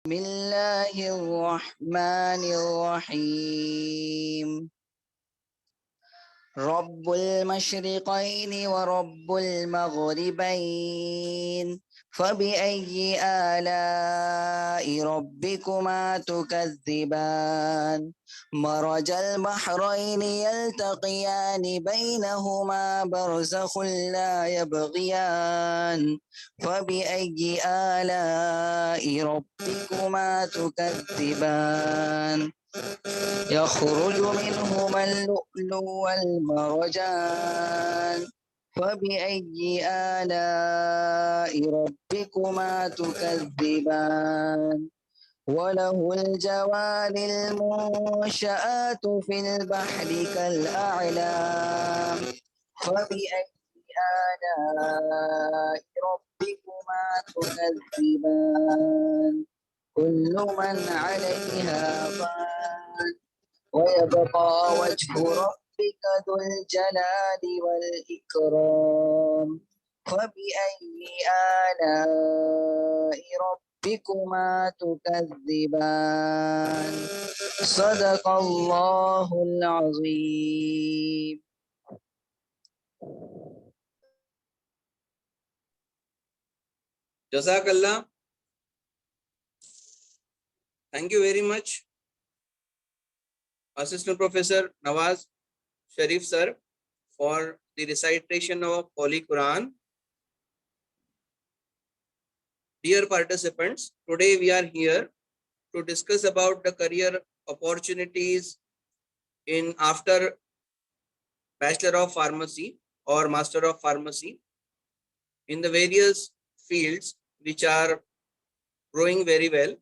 بسم الله الرحمن الرحيم رب المشرقين ورب المغربين فبأي آلاء ربكما تكذبان مرج البحرين يلتقيان بينهما برزخ لا يبغيان فبأي آلاء ربكما تكذبان يخرج منهما اللؤلؤ والمرجان فبأي آلاء ربكما تكذبان وله الجوار المنشآت في البحر كالأعلام فبأي آلاء ربكما تكذبان كل من عليها فان ويبقى وجه ربك ذو الجلال والإكرام فبأي آلاء ربكما تكذبان صدق الله العظيم. Jazakallah. Thank you very much, Assistant Professor Nawaz Sharif sir, for the recitation of Holy Quran. Dear participants, today we are here to discuss about the career opportunities in after Bachelor of Pharmacy or Master of Pharmacy in the various fields which are growing very well.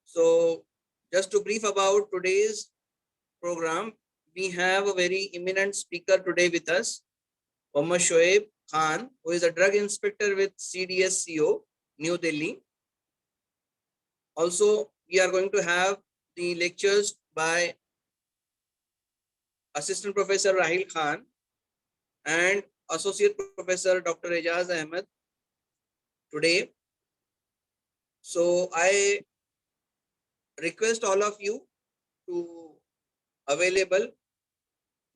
So just to brief about today's program, we have a very eminent speaker today with us, Mohammad Shoaib Khan, who is a drug inspector with CDSCO, New Delhi. Also, we are going to have the lectures by Assistant Professor Rahil Khan and Associate Professor Dr. Ejaz Ahmed today. So I request all of you to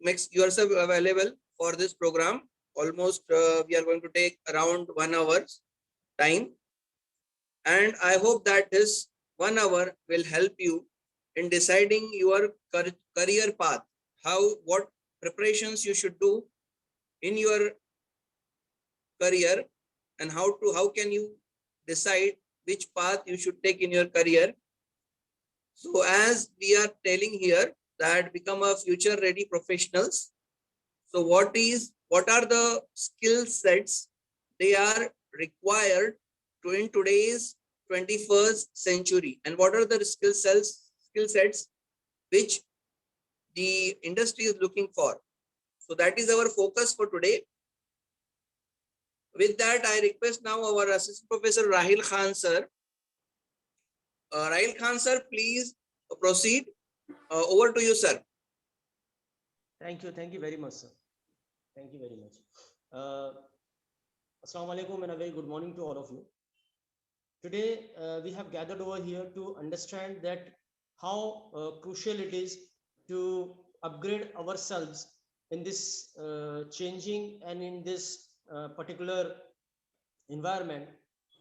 make yourself available for this program. Almost we are going to take around 1 hour's time, and I hope that this 1 hour will help you in deciding your career path, what preparations you should do in your career, and how can you decide which path you should take in your career. So as we are telling here that become a future ready professionals, so what are the skill sets they are required to in today's 21st century, and what are the skill sets which the industry is looking for? So that is our focus for today. With that, I request now our Assistant Professor Rahil Khan sir. Rahil Khan sir, please proceed. Over to you, sir. Thank you very much, sir. Thank you very much. Assalamu alaikum and a very good morning to all of you. Today we have gathered over here to understand that how crucial it is to upgrade ourselves in this changing and in this particular environment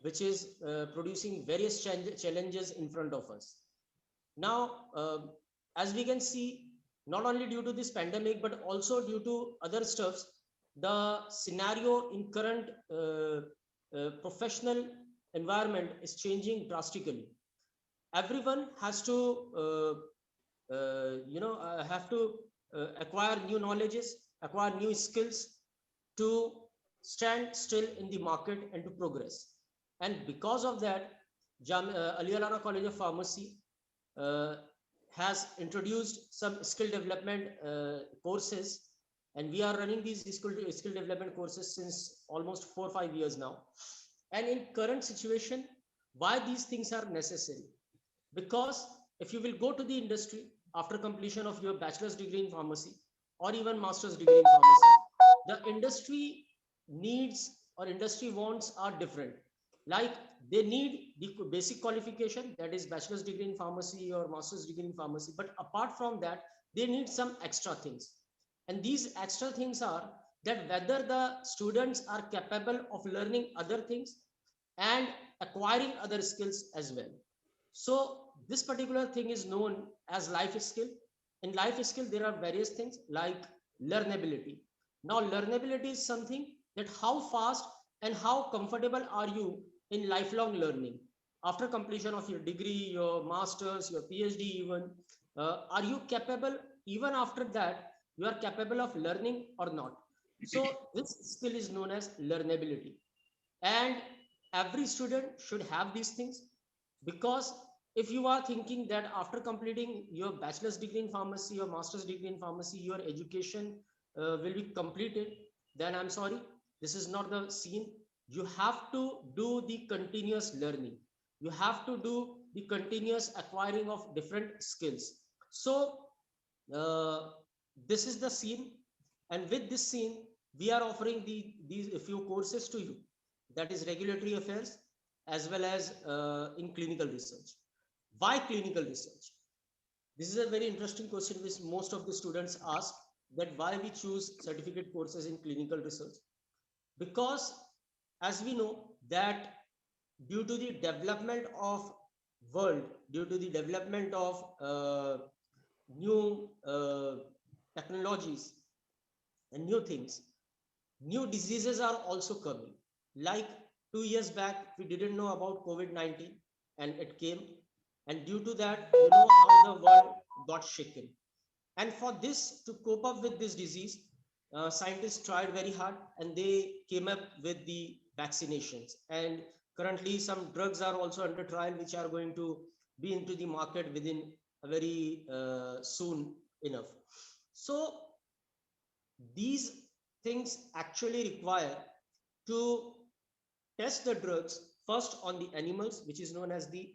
which is producing various challenges in front of us. Now, as we can see, not only due to this pandemic but also due to other stuffs, the scenario in current professional environment is changing drastically. Everyone has to acquire new knowledges, acquire new skills to stand still in the market and to progress. And because of that, Ali Al Ara College of Pharmacy has introduced some skill development courses, and we are running these skill development courses since almost 4 or 5 years now. And in current situation, why these things are necessary? Because if you will go to the industry after completion of your bachelor's degree in pharmacy or even master's degree in pharmacy, the industry needs or industry wants are different. Like they need the basic qualification, that is bachelor's degree in pharmacy or master's degree in pharmacy. But apart from that, they need some extra things. And these extra things are that whether the students are capable of learning other things and acquiring other skills as well. So this particular thing is known as life skill. In life skill, there are various things like learnability. Now, learnability is something that how fast and how comfortable are you in lifelong learning. After completion of your degree, your master's, your PhD even, are you capable, even after that, you are capable of learning or not? So this skill is known as learnability. And every student should have these things, because if you are thinking that after completing your bachelor's degree in pharmacy or master's degree in pharmacy, your education will be completed, then I'm sorry, this is not the scene. You have to do the continuous learning. You have to do the continuous acquiring of different skills. So uh, this is the scene, and with this scene, we are offering these a few courses to you, that is regulatory affairs as well as in clinical research. Why clinical research? This is a very interesting question which most of the students ask, that why we choose certificate courses in clinical research. Because as we know that due to the development of world, due to the development of new technologies and new things, new diseases are also coming. Like 2 years back, we didn't know about COVID-19 and it came. And due to that, you know how the world got shaken. And for this, to cope up with this disease, scientists tried very hard and they came up with the vaccinations. And currently, some drugs are also under trial, which are going to be into the market within a very soon enough. So these things actually require to test the drugs first on the animals, which is known as the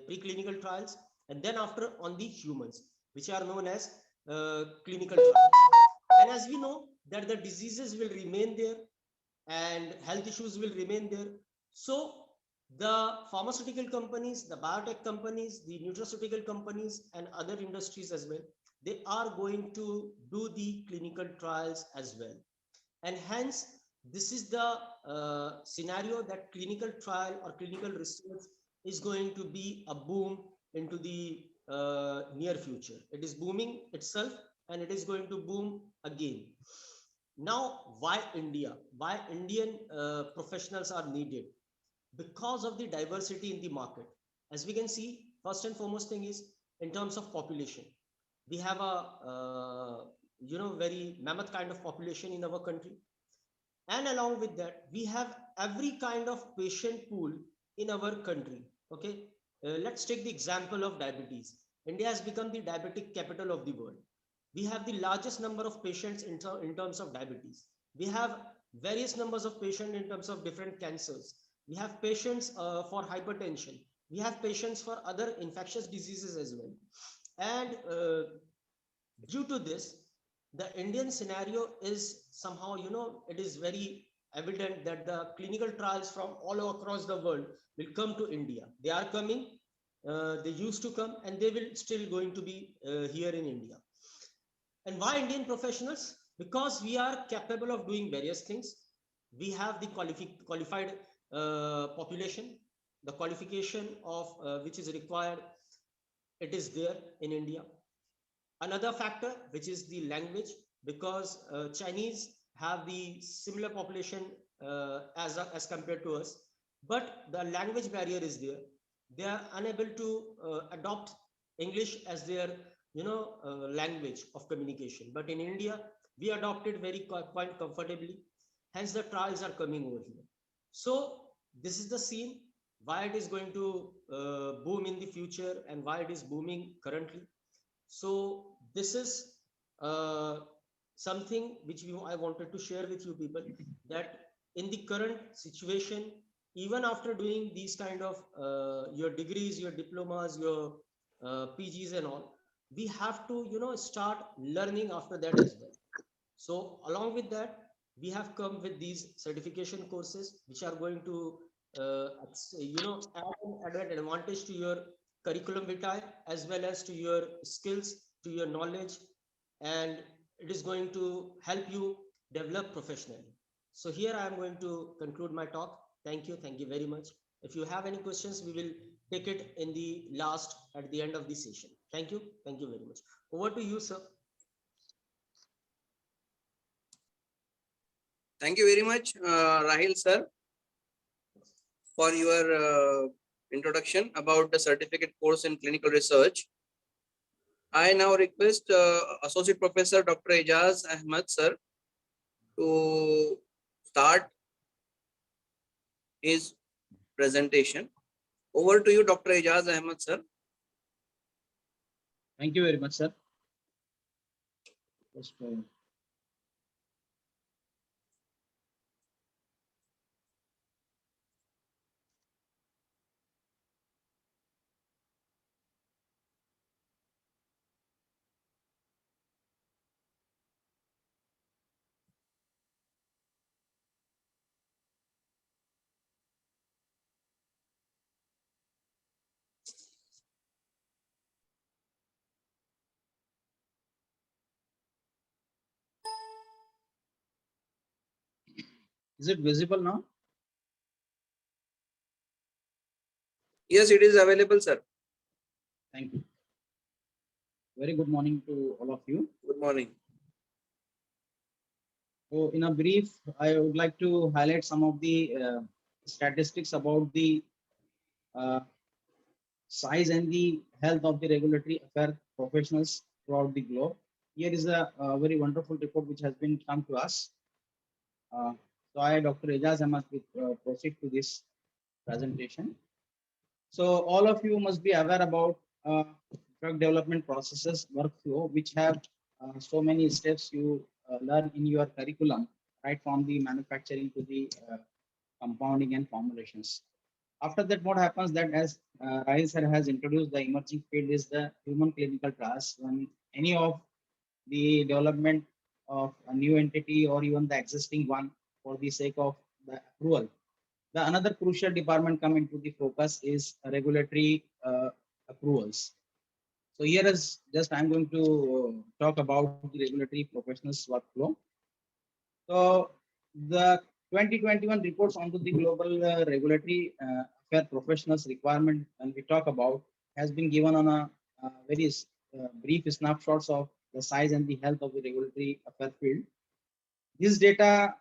preclinical trials, and then after on the humans, which are known as clinical trials. And as we know that the diseases will remain there and health issues will remain there. So the pharmaceutical companies, the biotech companies, the nutraceutical companies, and other industries as well, they are going to do the clinical trials as well. And hence, this is the scenario that clinical trial or clinical research is going to be a boom into the near future. It is booming itself and it is going to boom again. Now, why India? Why Indian professionals are needed? Because of the diversity in the market. As we can see, first and foremost thing is in terms of population. We have a very mammoth kind of population in our country, and along with that we have every kind of patient pool in our country. Okay, let's take the example of diabetes. India has become the diabetic capital of the world. We have the largest number of patients in terms of diabetes. We have various numbers of patients in terms of different cancers. We have patients for hypertension. We have patients for other infectious diseases as well. And due to this, the Indian scenario is somehow, it is very evident that the clinical trials from all across the world will come to India. They are coming, they used to come, and they will still going to be here in India. And why Indian professionals? Because we are capable of doing various things. We have the qualified population, the qualification of which is required, it is there in India. Another factor, which is the language, because Chinese have the similar population as compared to us, but the language barrier is there. They are unable to adopt English as their language of communication. But in India, we adopted very quite comfortably. Hence, the trials are coming over here. So this is the scene why it is going to boom in the future and why it is booming currently. So this is something which I wanted to share with you people, that in the current situation, even after doing these kind of your degrees, your diplomas, your PGs and all, we have to start learning after that as well. So along with that, we have come with these certification courses which are going to add an advantage to your curriculum vitae as well as to your skills, to your knowledge, and it is going to help you develop professionally. So here I am going to conclude my talk. Thank you very much. If you have any questions, we will take it in the last at the end of the session. Thank you very much. Over to you, sir. Thank you very much, Rahil sir, for your introduction about the certificate course in clinical research. I now request Associate Professor Dr. Ijaz Ahmed sir to start his presentation. Over to you, Dr. Ijaz Ahmed sir. Thank you very much, sir. Just, is it visible now? Yes, it is available, sir. Thank you. Very good morning to all of you. Good morning. So, in a brief, I would like to highlight some of the statistics about the size and the health of the regulatory affair professionals throughout the globe. Here is a very wonderful report which has been come to us. So I, Dr. Ijaz Ahmed, will proceed to this presentation. So all of you must be aware about drug development processes workflow, which have so many steps you learn in your curriculum, right from the manufacturing to the compounding and formulations. After that, what happens that as Rahil sir has introduced, the emerging field is the human clinical trials. When any of the development of a new entity or even the existing one for the sake of the approval, the another crucial department come into the focus is regulatory approvals. So here is just I'm going to talk about the regulatory professionals workflow. So the 2021 reports onto the global regulatory affair professionals requirement, when we talk about, has been given on a very brief snapshots of the size and the health of the regulatory affair field. This data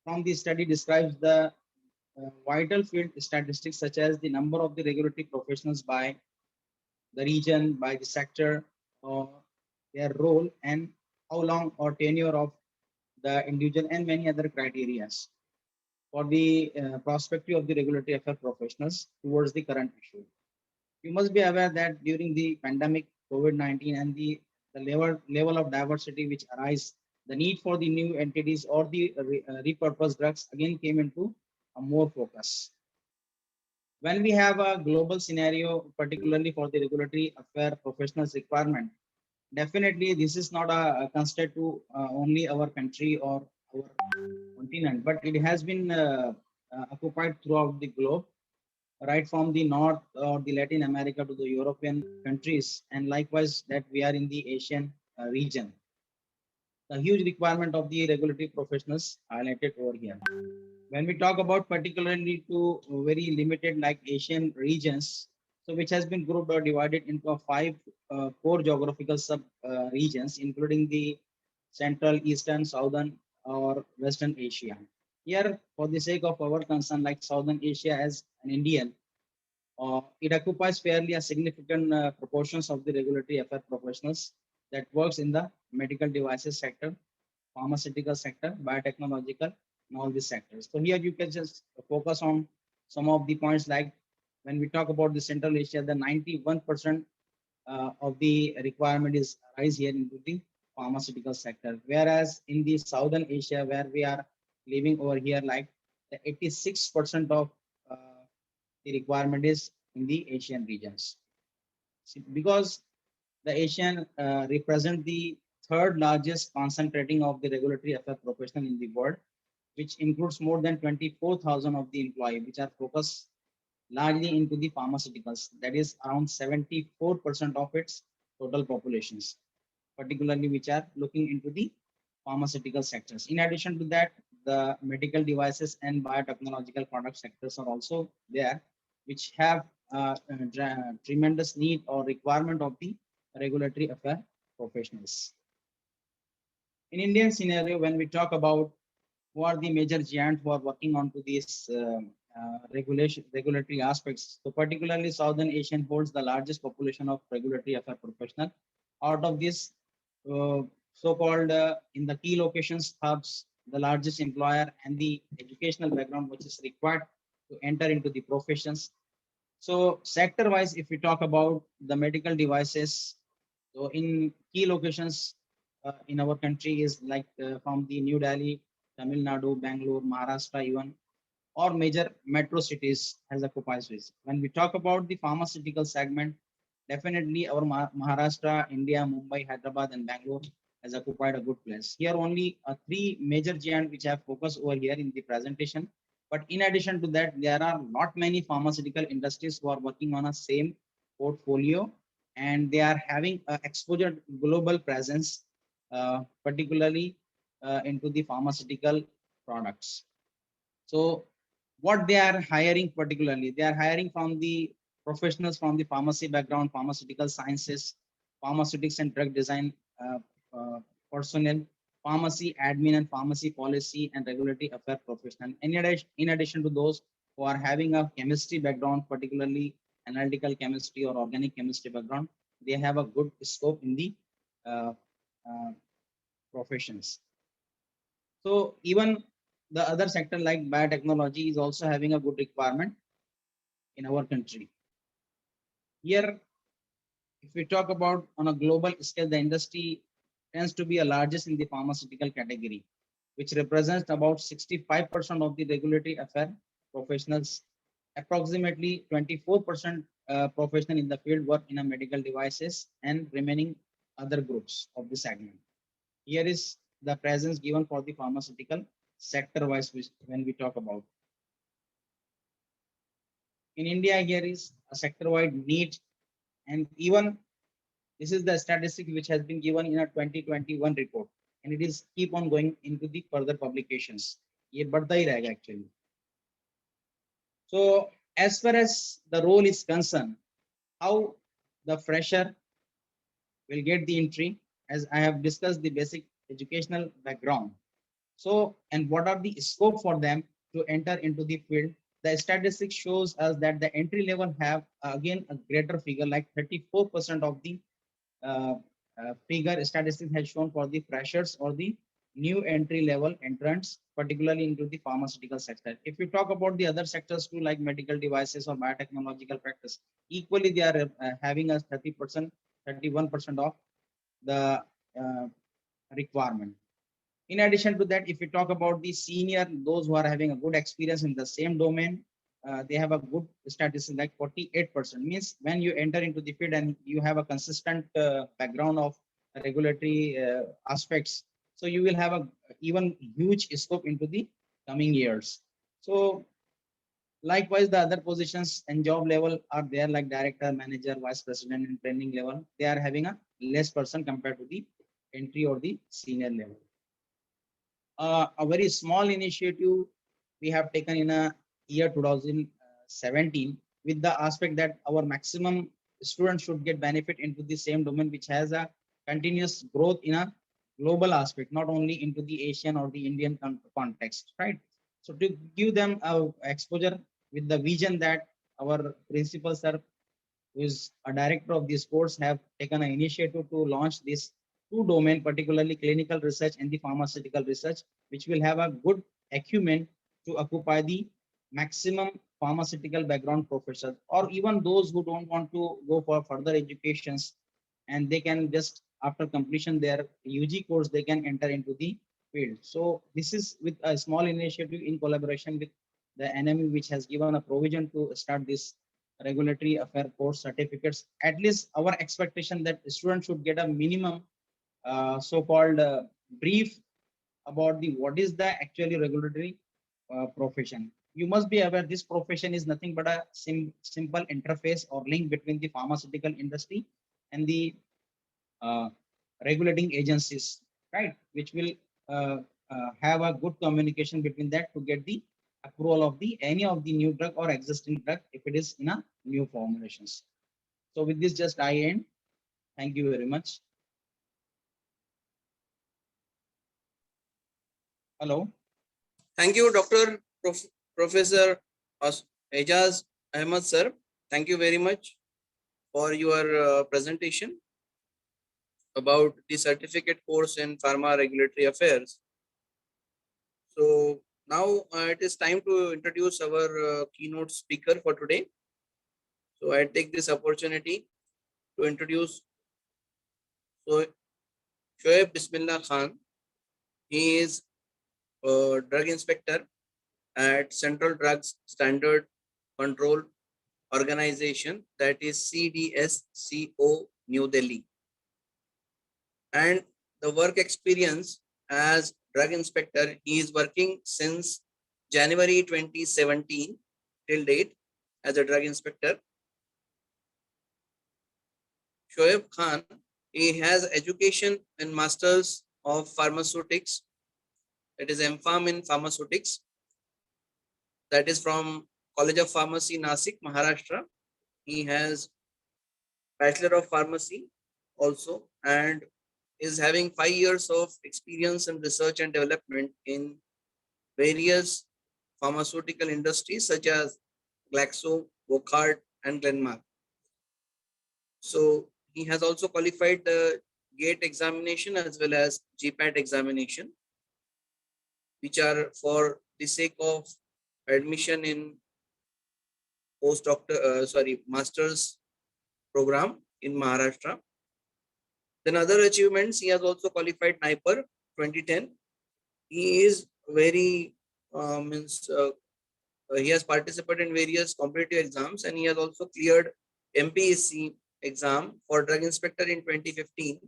from the study describes the vital field statistics such as the number of the regulatory professionals by the region, by the sector, or their role, and how long or tenure of the individual, and many other criteria for the perspective of the regulatory affair professionals towards the current issue. You must be aware that during the pandemic COVID-19 and the level of diversity which arise, the need for the new entities or the repurposed drugs again came into a more focus. When we have a global scenario, particularly for the regulatory affair professionals requirement, definitely this is not a constraint to only our country or our continent, but it has been occupied throughout the globe, right from the North or the Latin America to the European countries, and likewise that we are in the Asian region. The huge requirement of the regulatory professionals highlighted over here. When we talk about particularly to very limited like Asian regions, so which has been grouped or divided into 5 core geographical sub regions, including the Central, Eastern, Southern, or Western Asia. Here, for the sake of our concern, like Southern Asia as an Indian, it occupies fairly a significant proportions of the regulatory affair professionals that works in the medical devices sector, pharmaceutical sector, biotechnological, and all these sectors. So here you can just focus on some of the points like when we talk about the Central Asia, the 91% of the requirement is rise here into the pharmaceutical sector. Whereas in the Southern Asia, where we are living over here, like the 86% of the requirement is in the Asian regions. Because the Asian represent the third largest concentrating of the regulatory affair professional in the world, which includes more than 24,000 of the employees, which are focused largely into the pharmaceuticals. That is around 74% of its total populations, particularly which are looking into the pharmaceutical sectors. In addition to that, the medical devices and biotechnological product sectors are also there, which have tremendous need or requirement of the regulatory affair professionals. In Indian scenario, when we talk about who are the major giants who are working on to these regulatory aspects, so particularly Southern Asian holds the largest population of regulatory affair professional. Out of this, uh, so-called in the key locations hubs, the largest employer and the educational background which is required to enter into the professions. So sector-wise, if we talk about the medical devices, so in key locations in our country is like from the New Delhi, Tamil Nadu, Bangalore, Maharashtra, even or major metro cities has occupied space. When we talk about the pharmaceutical segment, definitely our Maharashtra, India, Mumbai, Hyderabad, and Bangalore has occupied a good place. Here only three major giants which have focused over here in the presentation. But in addition to that, there are not many pharmaceutical industries who are working on a same portfolio, and they are having exposure global presence, particularly into the pharmaceutical products. So what they are hiring particularly, they are hiring from the professionals from the pharmacy background, pharmaceutical sciences, pharmaceutics and drug design uh, personnel, pharmacy admin and pharmacy policy and regulatory affair professional. In addition to those who are having a chemistry background, particularly analytical chemistry or organic chemistry background, they have a good scope in the uh, uh, professions. So even the other sector like biotechnology is also having a good requirement in our country. Here, if we talk about on a global scale, the industry tends to be a largest in the pharmaceutical category, which represents about 65% of the regulatory affair professionals. Approximately 24% professional in the field work in a medical devices and remaining other groups of the segment. Here is the presence given for the pharmaceutical sector wise when we talk about. In India, here is a sector wide need, and even this is the statistic which has been given in a 2021 report, and it is keep on going into the further publications. ये बढ़ता ही रहेगा actually. So as far as the role is concerned, how the fresher will get the entry, as I have discussed the basic educational background. So, and what are the scope for them to enter into the field? The statistics shows us that the entry level have again a greater figure, like 34% of the uh, figure statistics has shown for the freshers or the new entry level entrants, particularly into the pharmaceutical sector. If we talk about the other sectors too, like medical devices or biotechnological practice, equally they are having a 30%, 31% of the requirement. In addition to that, if we talk about the senior, those who are having a good experience in the same domain, they have a good statistic like 48%. Means when you enter into the field and you have a consistent background of regulatory aspects, so you will have a even huge scope into the coming years. So likewise, the other positions and job level are there like director, manager, vice president, and training level. They are having a less person compared to the entry or the senior level. A very small initiative we have taken in a year 2017 with the aspect that our maximum students should get benefit into the same domain which has a continuous growth in a global aspect, not only into the Asian or the Indian context, right? So to give them a exposure with the vision that our principal sir, who is a director of this course, have taken an initiative to launch this two domain, particularly clinical research and the pharmaceutical research, which will have a good acumen to occupy the maximum pharmaceutical background professors, or even those who don't want to go for further educations, and they can just after completion their UG course, they can enter into the field. So this is with a small initiative in collaboration with the NME, which has given a provision to start this regulatory affair course certificates. At least our expectation that students should get a minimum so-called brief about the what is the actually regulatory profession. you must be aware this profession is nothing but a simple interface or link between the pharmaceutical industry and the uh, regulating agencies, right? Which will have a good communication between that to get the approval of the any of the new drug or existing drug if it is in a new formulations. So with this, just I end. Thank you very much. Hello. Thank you, Dr. Professor Ejaz Ahmed, sir. Thank you very much for your presentation about the certificate course in pharma regulatory affairs. So now it is time to introduce our keynote speaker for today. So I take this opportunity to introduce Shoaib Bismillah Khan. He is a drug inspector at Central Drugs Standard Control Organization, that is CDSCO, New Delhi. And the work experience as drug inspector, he is working since January 2017 till date as a drug inspector. Shoaib Khan, he has education in Masters of Pharmaceutics, that is MPharm in Pharmaceutics, that is from College of Pharmacy, Nasik, Maharashtra. He has Bachelor of Pharmacy also, and is having 5 years of experience in research and development in various pharmaceutical industries such as Glaxo, Wockhardt, and Glenmark. So he has also qualified the GATE examination as well as GPAT examination, which are for the sake of admission in master's program in Maharashtra. Then other achievements, he has also qualified NIPER 2010. He is very he has participated in various competitive exams, and he has also cleared MPSC exam for drug inspector in 2015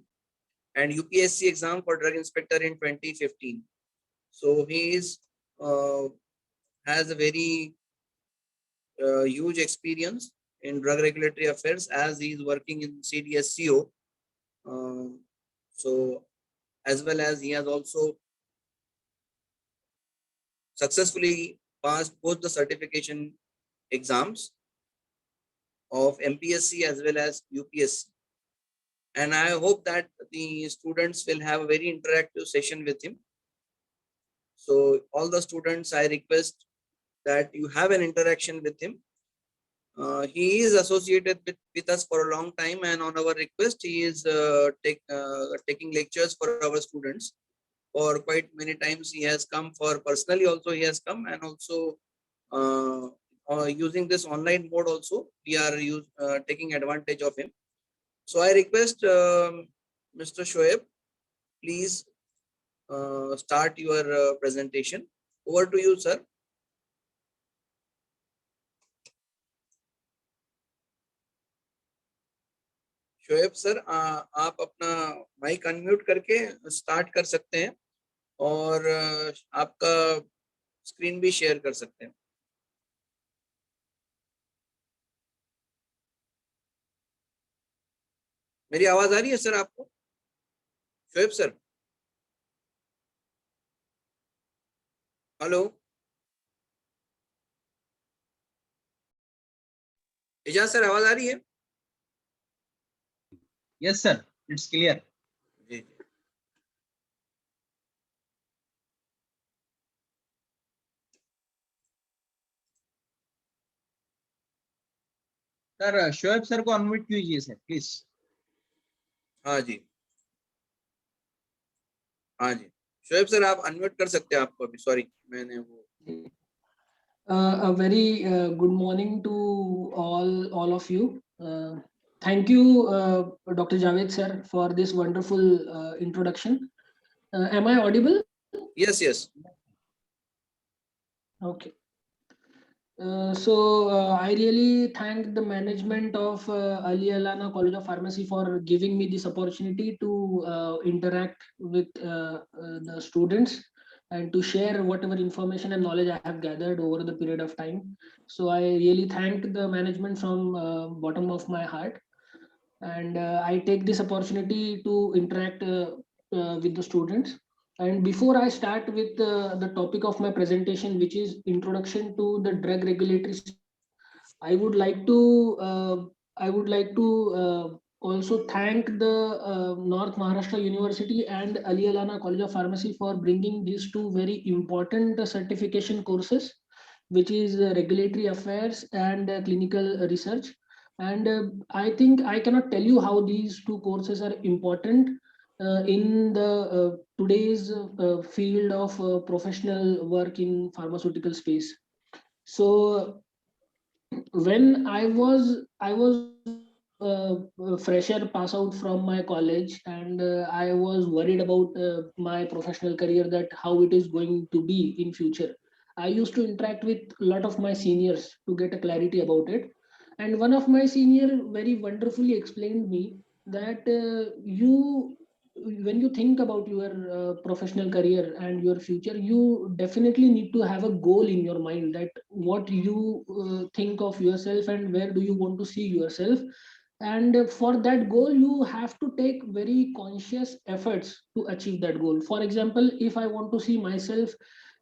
and UPSC exam for drug inspector in 2015. So he is has a very huge experience in drug regulatory affairs as he is working in CDSCO. So as well as he has also successfully passed both the certification exams of MPSC as well as UPSC. And I hope that the students will have a very interactive session with him. So all the students, I request that you have an interaction with him. He is associated with us for a long time, and on our request, he is taking lectures for our students. For quite many times, he has come for personally also he has come, and also using this online mode also, we are taking advantage of him. So I request Mr. Shoaib, please start your presentation. Over to you, sir. Shoaib sir, आप अपना mic unmute करके start कर सकते हैं और आपका screen भी share कर सकते हैं. मेरी आवाज आ रही है सर आपको? Shoaib sir, hello. Ejaz sir, आवाज आ रही है? Yes, sir. It's clear. जी. सर शोएब सर को अनम्यूट कीजिए सर प्लीज. हाँ जी, हाँ जी. शोएब सर, आप अनम्यूट कर सकते हैं आपको अभी. सॉरी, मैंने वो. A very good morning to all of you. Thank you, Dr. Javed sir, for this wonderful introduction. Am I audible? Yes, yes. Okay. So I really thank the management of Ali Allana College of Pharmacy for giving me this opportunity to interact with the students and to share whatever information and knowledge I have gathered over the period of time. So I really thank the management from bottom of my heart, and I take this opportunity to interact with the students. And before I start with the topic of my presentation, which is introduction to the drug regulatory, I would like to also thank the North Maharashtra University and Ali Alana College of Pharmacy for bringing these two very important certification courses, which is regulatory affairs and clinical research. And I think I cannot tell you how these two courses are important in the today's field of professional work in pharmaceutical space. So when I was a fresher pass out from my college, and I was worried about my professional career, that how it is going to be in future. I used to interact with a lot of my seniors to get a clarity about it, and one of my senior very wonderfully explained me that you when you think about your professional career and your future, you definitely need to have a goal in your mind, that what you think of yourself and where do you want to see yourself. And for that goal you have to take very conscious efforts to achieve that goal. For example, if I want to see myself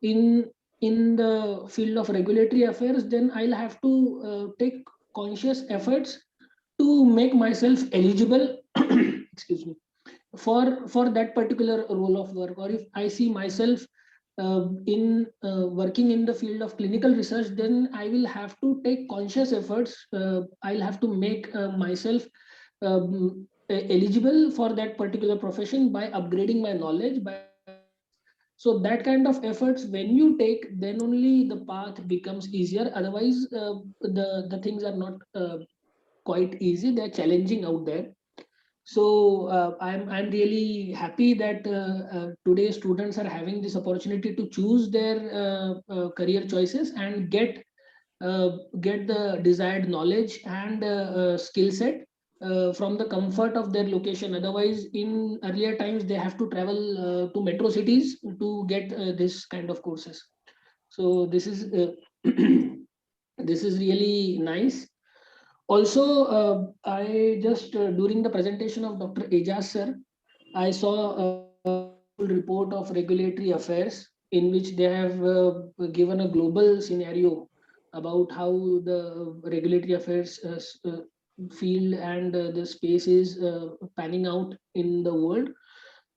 in the field of regulatory affairs, then I'll have to take conscious efforts to make myself eligible excuse me, for that particular role of work. Or if I see myself in working in the field of clinical research, then I will have to take conscious efforts. I'll have to make myself eligible for that particular profession by upgrading my knowledge. By so that kind of efforts when you take, then only the path becomes easier. Otherwise the things are not quite easy, they're challenging out there. So I'm really happy that today students are having this opportunity to choose their career choices and get the desired knowledge and skill set from the comfort of their location. Otherwise, in earlier times, they have to travel to metro cities to get this kind of courses. So this is this is really nice. Also, I just during the presentation of Dr. Ejaz sir, I saw a report of regulatory affairs in which they have given a global scenario about how the regulatory affairs field and the space is panning out in the world.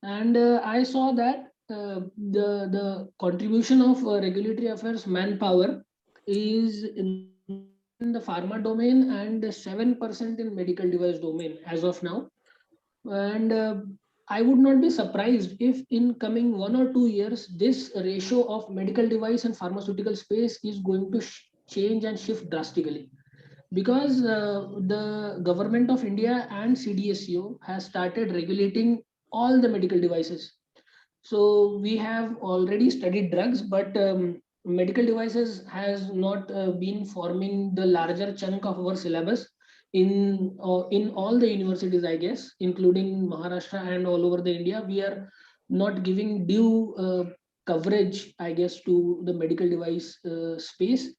And I saw that the contribution of regulatory affairs manpower is in the pharma domain and 7% in medical device domain as of now. And I would not be surprised if in coming 1 or 2 years, this ratio of medical device and pharmaceutical space is going to change and shift drastically, because the government of India and CDSCO has started regulating all the medical devices. So we have already studied drugs, but medical devices has not been forming the larger chunk of our syllabus in all the universities, I guess, including Maharashtra and all over the India. We are not giving due coverage, I guess, to the medical device space.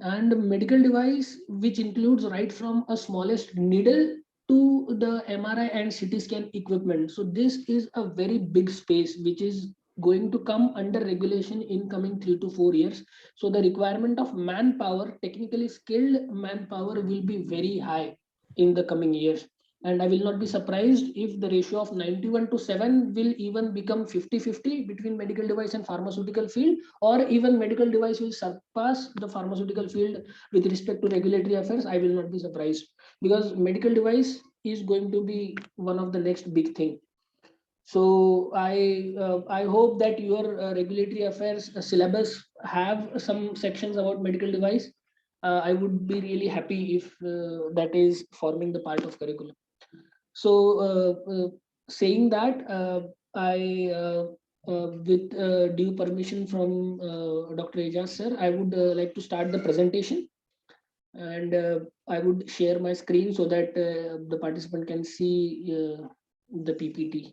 And medical device, which includes right from a smallest needle to the MRI and CT scan equipment. So this is a very big space which is going to come under regulation in coming 3 to 4 years. So the requirement of manpower, technically skilled manpower, will be very high in the coming years. And I will not be surprised if the ratio of 91:7 will even become 50-50 between medical device and pharmaceutical field, or even medical device will surpass the pharmaceutical field with respect to regulatory affairs. I will not be surprised, because medical device is going to be one of the next big thing. So I hope that your regulatory affairs syllabus have some sections about medical device. I would be really happy if that is forming the part of curriculum. So saying that, I with due permission from Dr. Ejaz sir, I would like to start the presentation, and I would share my screen so that the participant can see the PPT.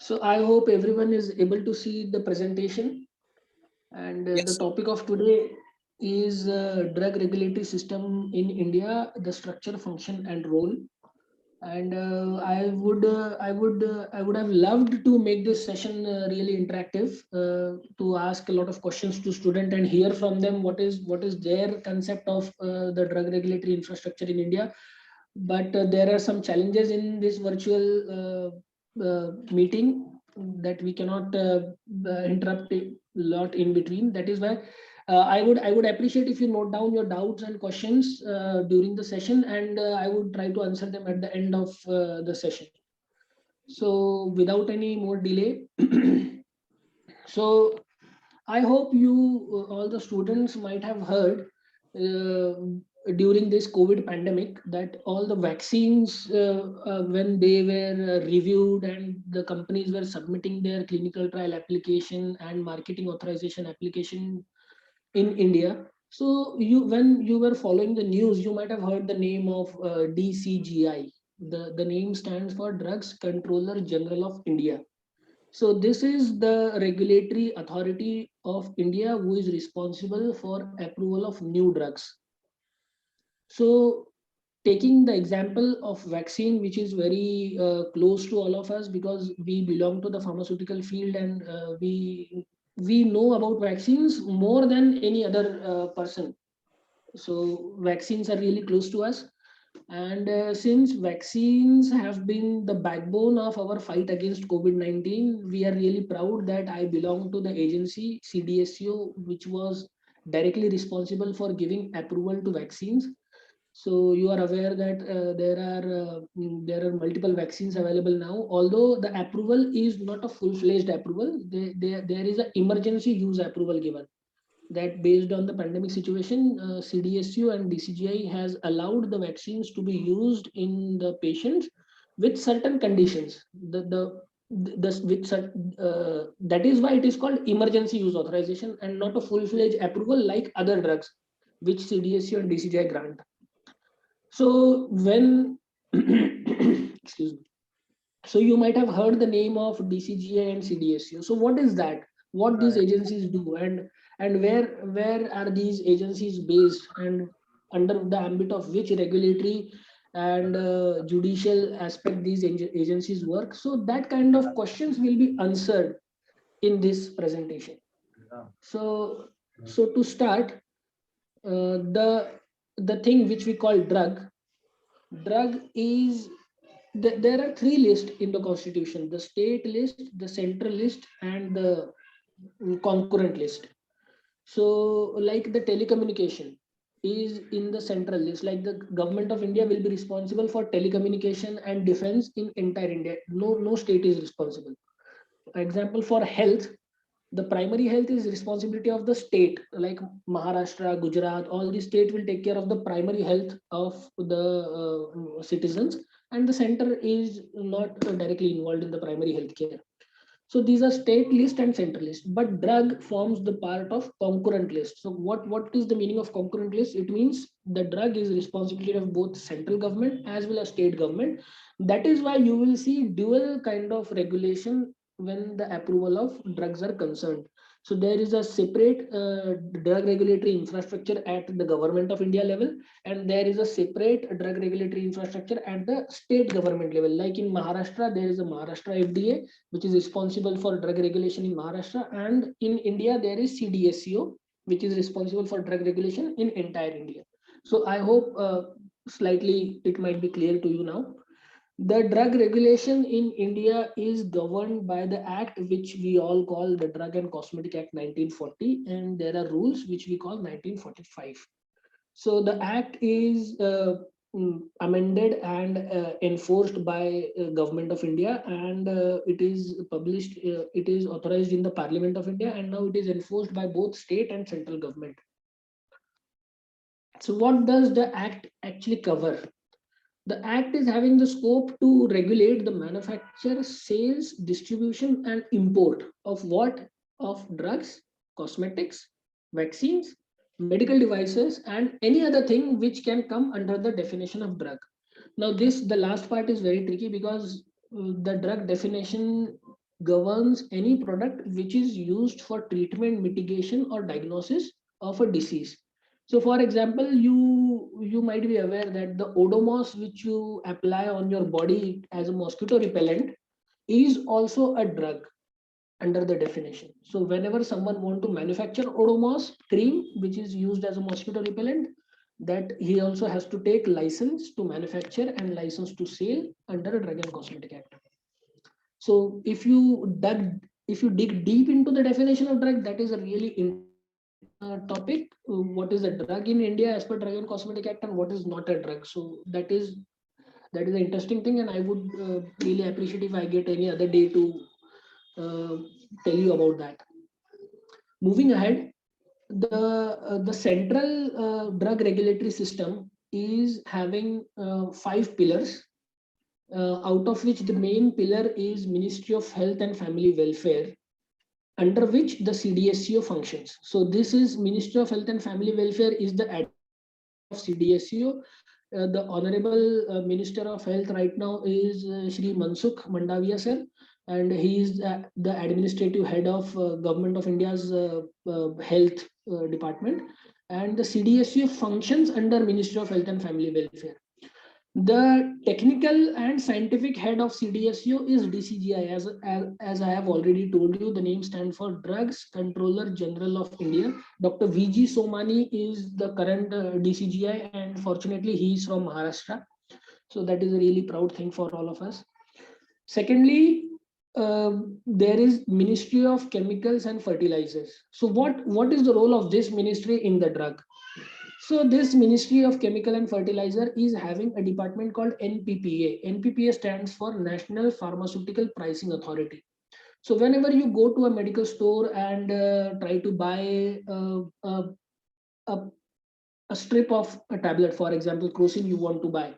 So I hope everyone is able to see the presentation. And the Yes. topic of today is drug regulatory system in India, the structure, function, and role. And I would have loved to make this session really interactive, to ask a lot of questions to student and hear from them what is their concept of the drug regulatory infrastructure in India. But there are some challenges in this virtual meeting that we cannot interrupt a lot in between. That is why I would appreciate if you note down your doubts and questions during the session, and I would try to answer them at the end of the session. So without any more delay, so I hope you all the students might have heard during this COVID pandemic that all the vaccines, when they were reviewed and the companies were submitting their clinical trial application and marketing authorization application in India. So when you were following the news, you might have heard the name of DCGI. The name stands for Drugs Controller General of India. So this is the regulatory authority of India who is responsible for approval of new drugs. So taking the example of vaccine, which is very close to all of us because we belong to the pharmaceutical field, and we know about vaccines more than any other person. So vaccines are really close to us. And since vaccines have been the backbone of our fight against COVID-19, we are really proud that I belong to the agency CDSCO, which was directly responsible for giving approval to vaccines. So you are aware that there are multiple vaccines available now. Although the approval is not a full-fledged approval, there is an emergency use approval given, that based on the pandemic situation, CDSU and DCGI has allowed the vaccines to be used in the patients with certain conditions. That is why it is called emergency use authorization and not a full-fledged approval like other drugs, which CDSU and DCGI grant. So when excuse me. So you might have heard the name of DCGI and CDSU. So what is that? What these agencies do, and where are these agencies based, and under the ambit of which regulatory and judicial aspect these agencies work? So that kind of questions will be answered in this presentation. So to start, the thing which we call drug is there are three lists in the constitution: the state list, the central list, and the concurrent list. So like the telecommunication is in the central list, like the government of India will be responsible for telecommunication and defense in entire India. No state is responsible. Example, for health, the primary health is responsibility of the state, like Maharashtra, Gujarat. All the state will take care of the primary health of the citizens, and the center is not directly involved in the primary health care. So these are state list and central list, but drug forms the part of concurrent list. So what is the meaning of concurrent list? It means the drug is responsibility of both central government as well as state government. That is why you will see dual kind of regulation when the approval of drugs are concerned. So there is a separate drug regulatory infrastructure at the government of India level, and there is a separate drug regulatory infrastructure at the state government level. Like in Maharashtra, there is a Maharashtra FDA, which is responsible for drug regulation in Maharashtra, and in India there is CDSCO, which is responsible for drug regulation in entire India. So I hope slightly it might be clear to you now. The drug regulation in India is governed by the act which we all call the Drug and Cosmetic Act 1940, and there are rules which we call 1945. So the act is amended and enforced by government of India, and it is published, it is authorized in the Parliament of India, and now it is enforced by both state and central government. So what does the act actually cover? The act is having the scope to regulate the manufacture, sales, distribution, and import of what? Of drugs, cosmetics, vaccines, medical devices, and any other thing which can come under the definition of drug. Now, the last part is very tricky because the drug definition governs any product which is used for treatment, mitigation, or diagnosis of a disease. So for example, you might be aware that the Odomos which you apply on your body as a mosquito repellent is also a drug under the definition. So whenever someone want to manufacture Odomos cream, which is used as a mosquito repellent, that he also has to take license to manufacture and license to sell under a Drug and Cosmetic Act. So if you dig deep into the definition of drug, that is a really topic. What is a drug in India as per Drug and Cosmetic Act, and what is not a drug? So that is an interesting thing, and I would really appreciate if I get any other day to tell you about that. Moving ahead, the central drug regulatory system is having 5 pillars, out of which the main pillar is Ministry of Health and Family Welfare, under which the CDSCO functions. So this is Ministry of Health and Family Welfare is the of CDSCO. The Honorable Minister of Health right now is Shri Mansukh Mandavia sir, and he is the administrative head of Government of India's health department, and the CDSCO functions under Ministry of Health and Family Welfare. The technical and scientific head of CDSCO is DCGI. As I have already told you, the name stands for Drugs Controller General of India. Dr. VG Somani is the current DCGI, and fortunately he is from Maharashtra. So that is a really proud thing for all of us. Secondly, there is Ministry of Chemicals and Fertilizers. So what is the role of this ministry in the drug? So this Ministry of Chemical and Fertilizer is having a department called NPPA. NPPA stands for National Pharmaceutical Pricing Authority. So whenever you go to a medical store and try to buy a strip of a tablet, for example, crocin you want to buy.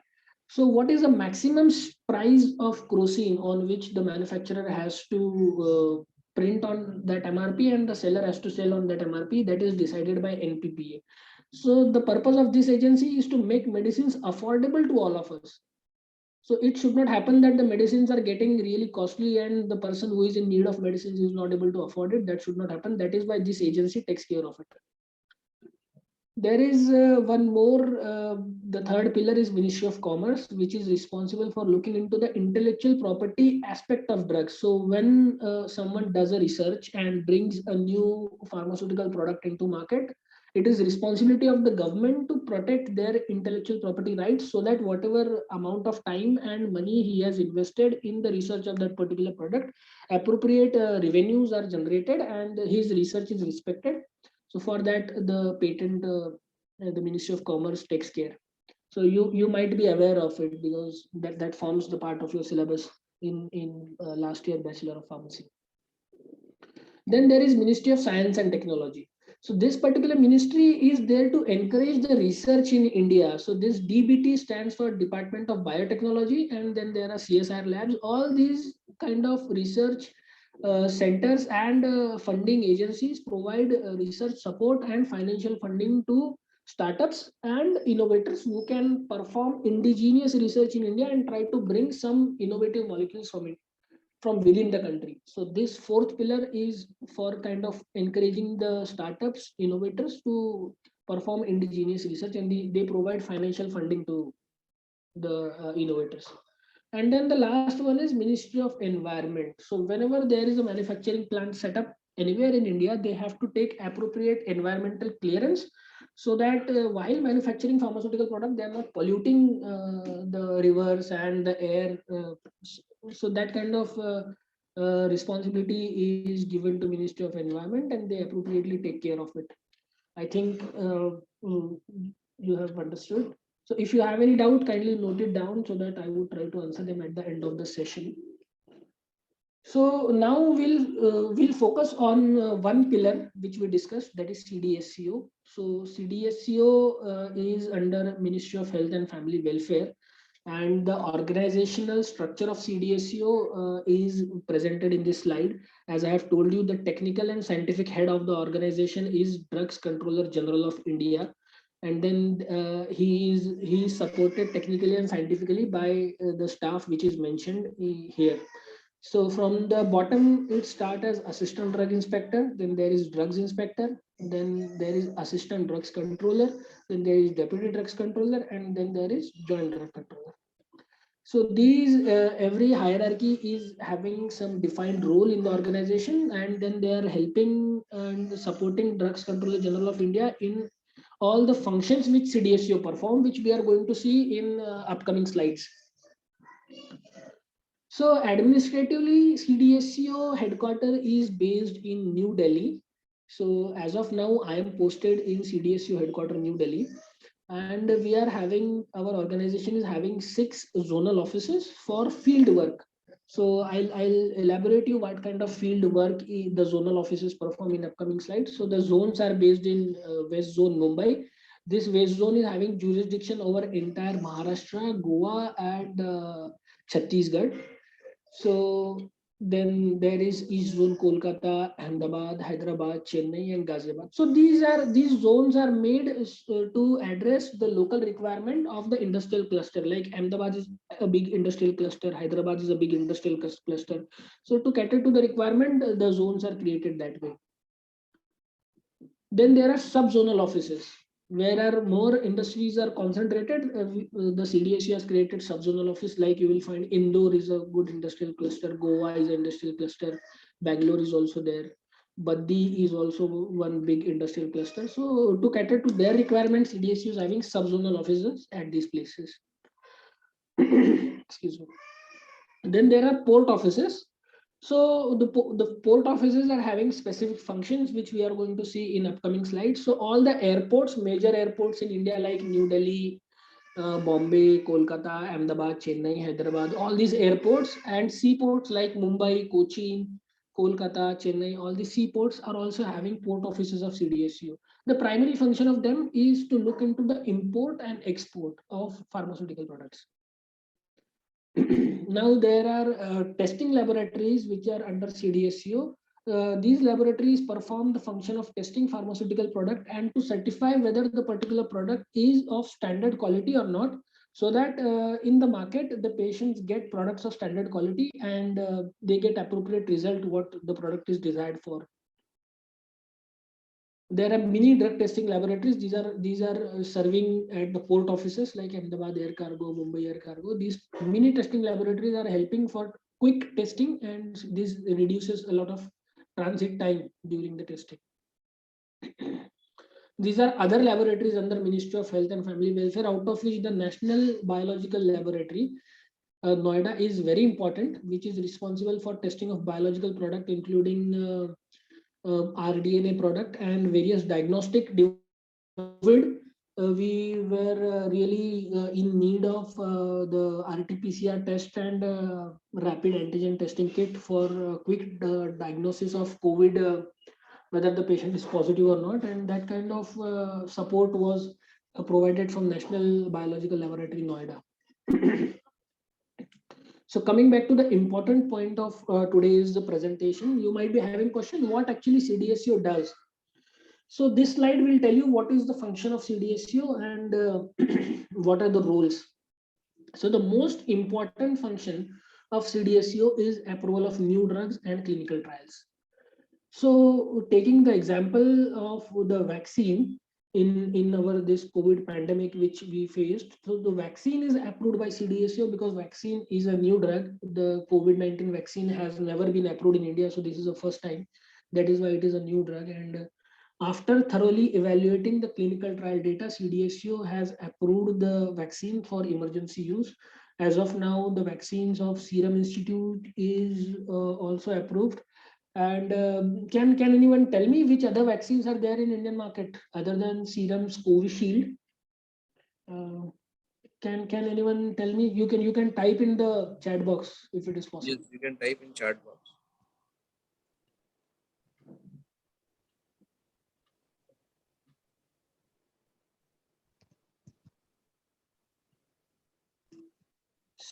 So what is the maximum price of crocin on which the manufacturer has to print on that MRP and the seller has to sell on that MRP? That is decided by NPPA. So the purpose of this agency is to make medicines affordable to all of us. So it should not happen that the medicines are getting really costly and the person who is in need of medicines is not able to afford it. That should not happen. That is why this agency takes care of it. There is one more, the third pillar is Ministry of Commerce, which is responsible for looking into the intellectual property aspect of drugs. So when someone does a research and brings a new pharmaceutical product into market, it is responsibility of the government to protect their intellectual property rights, so that whatever amount of time and money he has invested in the research of that particular product, appropriate revenues are generated and his research is respected. So for that, the the Ministry of Commerce takes care. So you might be aware of it because that forms the part of your syllabus in last year Bachelor of Pharmacy. Then there is Ministry of Science and Technology. So this particular ministry is there to encourage the research in India. So this DBT stands for Department of Biotechnology, and then there are CSR labs. All these kind of research centers and funding agencies provide research support and financial funding to startups and innovators who can perform indigenous research in India and try to bring some innovative molecules from within the country. So this fourth pillar is for kind of encouraging the startups, innovators to perform indigenous research, and they provide financial funding to the innovators. And then the last one is Ministry of Environment. So whenever there is a manufacturing plant set up anywhere in India, they have to take appropriate environmental clearance so that while manufacturing pharmaceutical product, they are not polluting the rivers and the air. So that kind of responsibility is given to Ministry of Environment, and they appropriately take care of it. I think you have understood. So if you have any doubt, kindly note it down so that I would try to answer them at the end of the session. So now we'll focus on one pillar which we discussed, that is CDSCO. So CDSCO is under Ministry of Health and Family Welfare, and the organizational structure of CDSCO is presented in this slide. As I have told you, the technical and scientific head of the organization is Drugs Controller General of India. And then he is supported technically and scientifically by the staff which is mentioned here. So from the bottom, it starts as assistant drug inspector, then there is drugs inspector, then there is assistant drugs controller, then there is deputy drugs controller, and then there is joint drug controller. So these every hierarchy is having some defined role in the organization, and then they are helping and supporting Drugs Controller General of India in all the functions which CDSCO perform, which we are going to see in upcoming slides. So administratively, CDSCO headquarters is based in New Delhi. So as of now, I am posted in CDSCO headquarters New Delhi, and we are having, our organization is having 6 zonal offices for field work. So I'll elaborate you what kind of field work the zonal offices perform in upcoming slides. So the zones are based in West Zone Mumbai. This West Zone is having jurisdiction over entire Maharashtra, Goa, and Chhattisgarh. So then there is East Zone, Kolkata, Ahmedabad, Hyderabad, Chennai, and Ghaziabad. So these zones are made to address the local requirement of the industrial cluster. Like Ahmedabad is a big industrial cluster, Hyderabad is a big industrial cluster. So to cater to the requirement, the zones are created that way. Then there are sub-zonal offices where are more industries are concentrated. The CDSC has created sub-zonal office, like you will find Indore is a good industrial cluster, Goa is an industrial cluster, Bangalore is also there, Baddi is also one big industrial cluster. So to cater to their requirements, CDSC is having sub-zonal offices at these places. Excuse me. Then there are port offices. So the port offices are having specific functions, which we are going to see in upcoming slides. So all the airports, major airports in India like New Delhi, Bombay, Kolkata, Ahmedabad, Chennai, Hyderabad, all these airports, and seaports like Mumbai, Kochi, Kolkata, Chennai, all these seaports are also having port offices of CDSCO. The primary function of them is to look into the import and export of pharmaceutical products. Now there are testing laboratories which are under CDSCO. These laboratories perform the function of testing pharmaceutical product and to certify whether the particular product is of standard quality or not, so that in the market the patients get products of standard quality and they get appropriate result what the product is desired for. There are mini drug testing laboratories. These are serving at the port offices like Ahmedabad Air Cargo, Mumbai Air Cargo. These mini testing laboratories are helping for quick testing, and this reduces a lot of transit time during the testing. These are other laboratories under Ministry of Health and Family Welfare, out of which the National Biological Laboratory, Noida, is very important, which is responsible for testing of biological product, including rDNA product and various diagnostic. COVID, we were really in need of the RT-PCR test and rapid antigen testing kit for quick diagnosis of COVID, whether the patient is positive or not, and that kind of support was provided from National Biological Laboratory, Noida. So coming back to the important point of today's presentation, you might be having question, what actually CDSCO does? So this slide will tell you what is the function of CDSCO and what are the roles. So the most important function of CDSCO is approval of new drugs and clinical trials. So taking the example of the vaccine in our this COVID pandemic which we faced, so the vaccine is approved by CDSCO because vaccine is a new drug. The COVID-19 vaccine has never been approved in India, so this is the first time. That is why it is a new drug, and after thoroughly evaluating the clinical trial data, CDSCO has approved the vaccine for emergency use. As of now, the vaccines of Serum Institute is also approved. And can anyone tell me which other vaccines are there in Indian market other than Serum's Covishield? Can anyone tell me? You can type in the chat box if it is possible. Yes, you can type in chat box.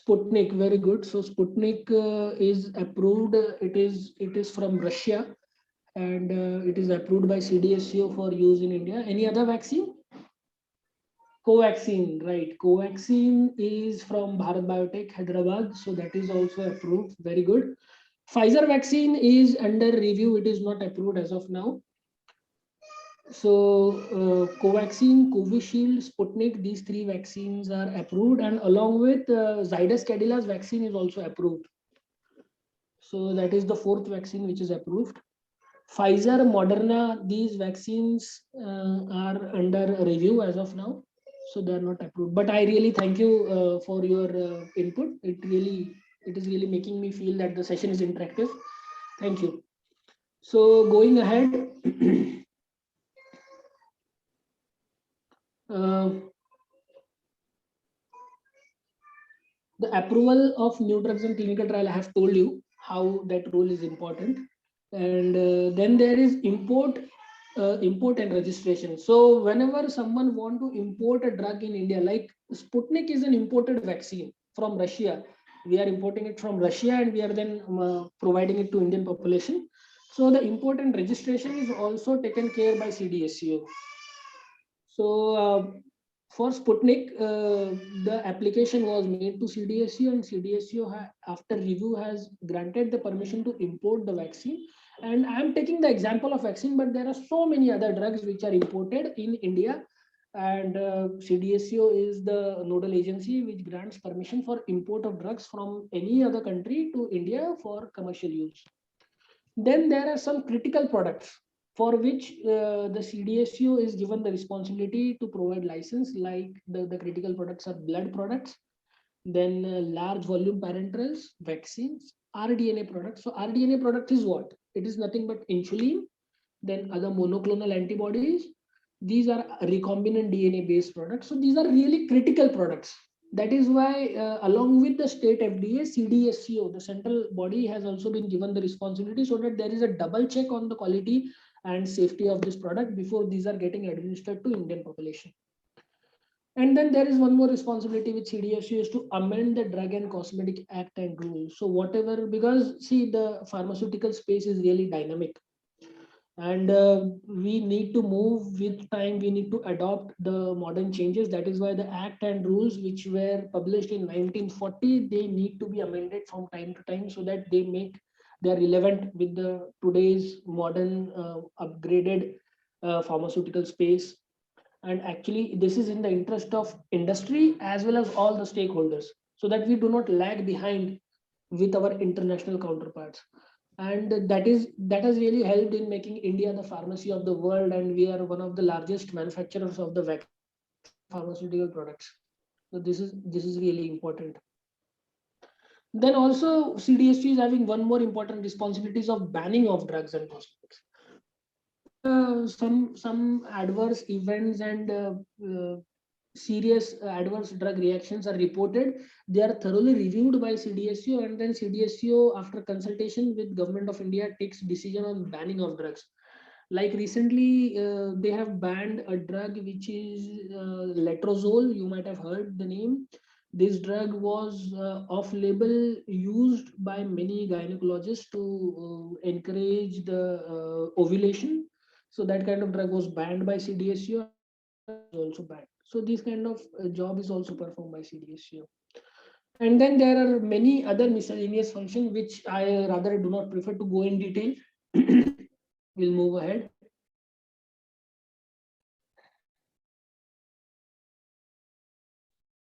Sputnik, very good. So Sputnik is approved. It is from Russia, and it is approved by CDSCO for use in India. Any other vaccine? Covaxin, right? Covaxin is from Bharat Biotech, Hyderabad. So that is also approved. Very good. Pfizer vaccine is under review. It is not approved as of now. So Covaxin, Covishield, Sputnik, these 3 vaccines are approved, and along with Zydus Cadilla's vaccine is also approved. So that is the 4th vaccine which is approved. Pfizer, Moderna, these vaccines are under review as of now. So they are not approved. But I really thank you for your input. It is really making me feel that the session is interactive. Thank you. So going ahead, the approval of new drugs in clinical trial, I have told you how that role is important. And then there is import and registration. So whenever someone want to import a drug in India, like Sputnik is an imported vaccine from Russia. We are importing it from Russia and we are then providing it to Indian population. So the import and registration is also taken care by CDSCO. So for Sputnik, the application was made to CDSCO, and CDSCO after review has granted the permission to import the vaccine. And I'm taking the example of vaccine, but there are so many other drugs which are imported in India, and CDSCO is the nodal agency which grants permission for import of drugs from any other country to India for commercial use. Then there are some critical products for which the CDSCO is given the responsibility to provide license, like the critical products are blood products, then large volume parenterals, vaccines, rDNA products. So rDNA product is what? It is nothing but insulin, then other monoclonal antibodies. These are recombinant DNA based products. So these are really critical products. That is why along with the state FDA, CDSCO, the central body, has also been given the responsibility, so that there is a double check on the quality and safety of this product before these are getting administered to Indian population. And then there is one more responsibility which CDSCO is to amend the Drug and Cosmetic Act and rules. So whatever, because see, the pharmaceutical space is really dynamic, and we need to move with time. We need to adopt the modern changes. That is why the act and rules which were published in 1940, they need to be amended from time to time, so that they are relevant with the today's modern upgraded pharmaceutical space. And actually this is in the interest of industry as well as all the stakeholders, so that we do not lag behind with our international counterparts. And that has really helped in making India the pharmacy of the world, and we are one of the largest manufacturers of the pharmaceutical products. So this is really important. Then also CDSCO is having one more important responsibilities of banning of drugs and cosmetics. Some adverse events and serious adverse drug reactions are reported. They are thoroughly reviewed by CDSCO, and then CDSCO, after consultation with Government of India, takes decision on banning of drugs. Like recently, they have banned a drug which is letrozole. You might have heard the name. This drug was off-label, used by many gynecologists to encourage the ovulation. So that kind of drug was banned by CDSCO, also banned. So this kind of job is also performed by CDSCO. And then there are many other miscellaneous functions which I rather do not prefer to go in detail. We'll move ahead.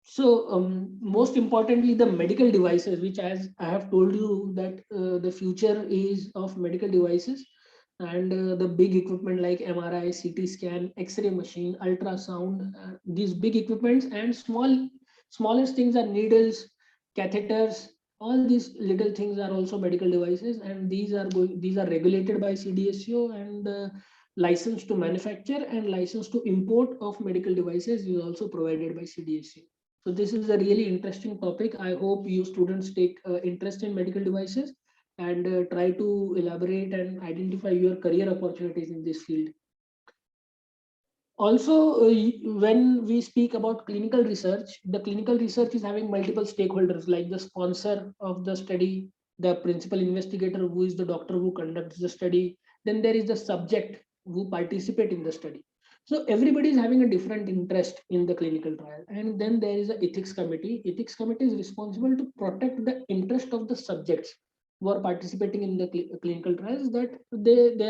So most importantly, the medical devices, which, as I have told you, that the future is of medical devices, and the big equipment like MRI, CT scan, X-ray machine, ultrasound, these big equipments, and smallest things are needles, catheters. All these little things are also medical devices, and these are regulated by CDSCO, and license to manufacture and license to import of medical devices is also provided by CDSCO. So this is a really interesting topic. I hope you students take interest in medical devices and try to elaborate and identify your career opportunities in this field. Also, when we speak about clinical research, the clinical research is having multiple stakeholders, like the sponsor of the study, the principal investigator, who is the doctor who conducts the study. Then there is the subject who participate in the study. So everybody is having a different interest in the clinical trial. And then there is an ethics committee. Ethics committee is responsible to protect the interest of the subjects. who are participating in the clinical trials, that they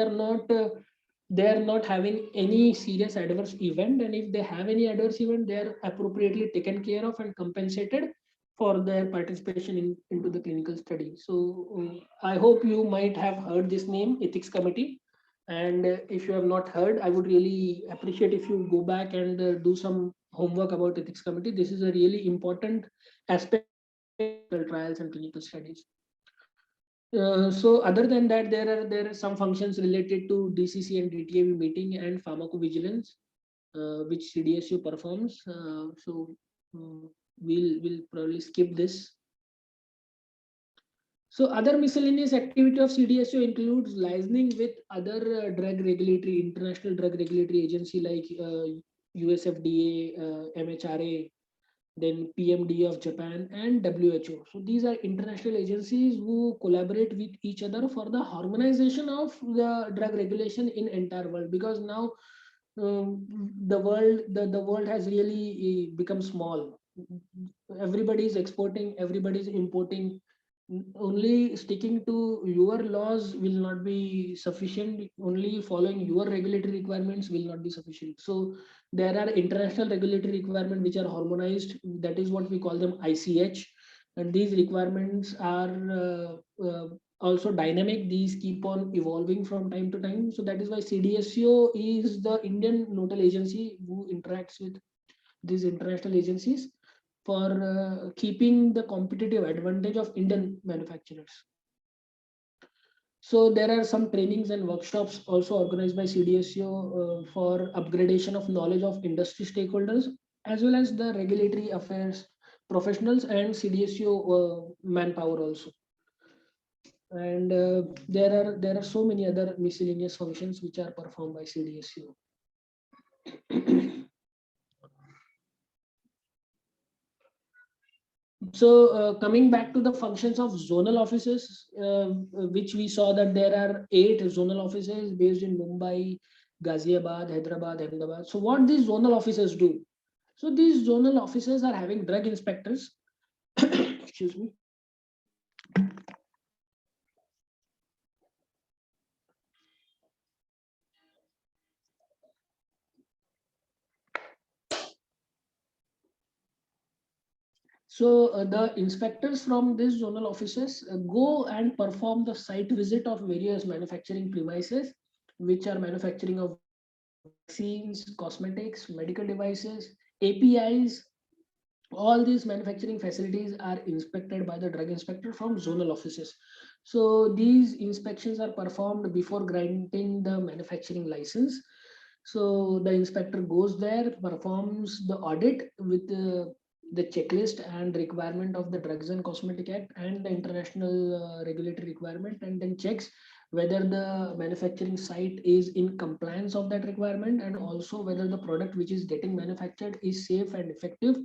are not having any serious adverse event, and if they have any adverse event, they are appropriately taken care of and compensated for their participation into the clinical study. So I hope you might have heard this name, Ethics Committee. And if you have not heard, I would really appreciate if you go back and do some homework about Ethics Committee. This is a really important aspect of clinical trials and clinical studies. So other than that, there are some functions related to DCC and DTAB meeting and pharmacovigilance, which CDSU performs. We'll probably skip this. So other miscellaneous activity of CDSO includes licensing with other international drug regulatory agency like USFDA, MHRA, then PMDA of Japan, and WHO. So these are international agencies who collaborate with each other for the harmonization of the drug regulation in entire world, because now the world has really become small. Everybody is exporting, everybody is importing. Only sticking to your laws will not be sufficient. Only following your regulatory requirements will not be sufficient. So there are international regulatory requirements which are harmonized. That is what we call them ICH. And these requirements are also dynamic. These keep on evolving from time to time. So that is why CDSCO is the Indian nodal agency who interacts with these international agencies for keeping the competitive advantage of Indian manufacturers. So there are some trainings and workshops also organized by CDSCO for upgradation of knowledge of industry stakeholders, as well as the regulatory affairs professionals and CDSCO manpower also. And there are so many other miscellaneous functions which are performed by CDSCO. So coming back to the functions of zonal offices, which we saw that there are 8 zonal offices based in Mumbai, Ghaziabad, Hyderabad, Ahmedabad. So what these zonal offices do? So these zonal offices are having drug inspectors. Excuse me. So the inspectors from these zonal offices go and perform the site visit of various manufacturing premises, which are manufacturing of vaccines, cosmetics, medical devices, APIs. All these manufacturing facilities are inspected by the drug inspector from zonal offices. So these inspections are performed before granting the manufacturing license. So the inspector goes there, performs the audit with the checklist and requirement of the Drugs and Cosmetic Act and the international regulatory requirement, and then checks whether the manufacturing site is in compliance of that requirement, and also whether the product which is getting manufactured is safe and effective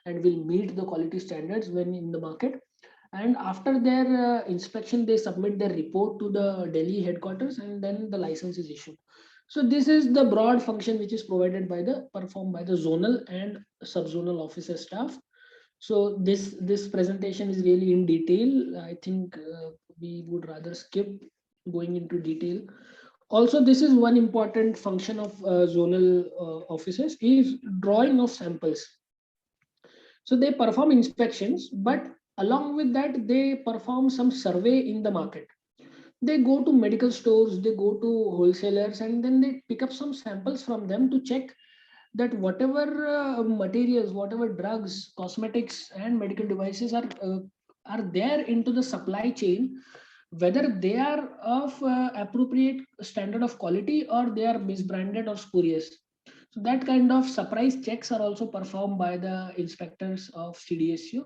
and will meet the quality standards when in the market. And after their inspection, they submit their report to the Delhi headquarters, and then the license is issued. So this is the broad function which is performed by the zonal and subzonal officer staff. So this presentation is really in detail. I think we would rather skip going into detail. Also, this is one important function of zonal officers is drawing of samples. So they perform inspections, but along with that, they perform some survey in the market. They go to medical stores, they go to wholesalers, and then they pick up some samples from them to check that whatever materials, whatever drugs, cosmetics, and medical devices are there into the supply chain, whether they are of appropriate standard of quality or they are misbranded or spurious. So that kind of surprise checks are also performed by the inspectors of CDSU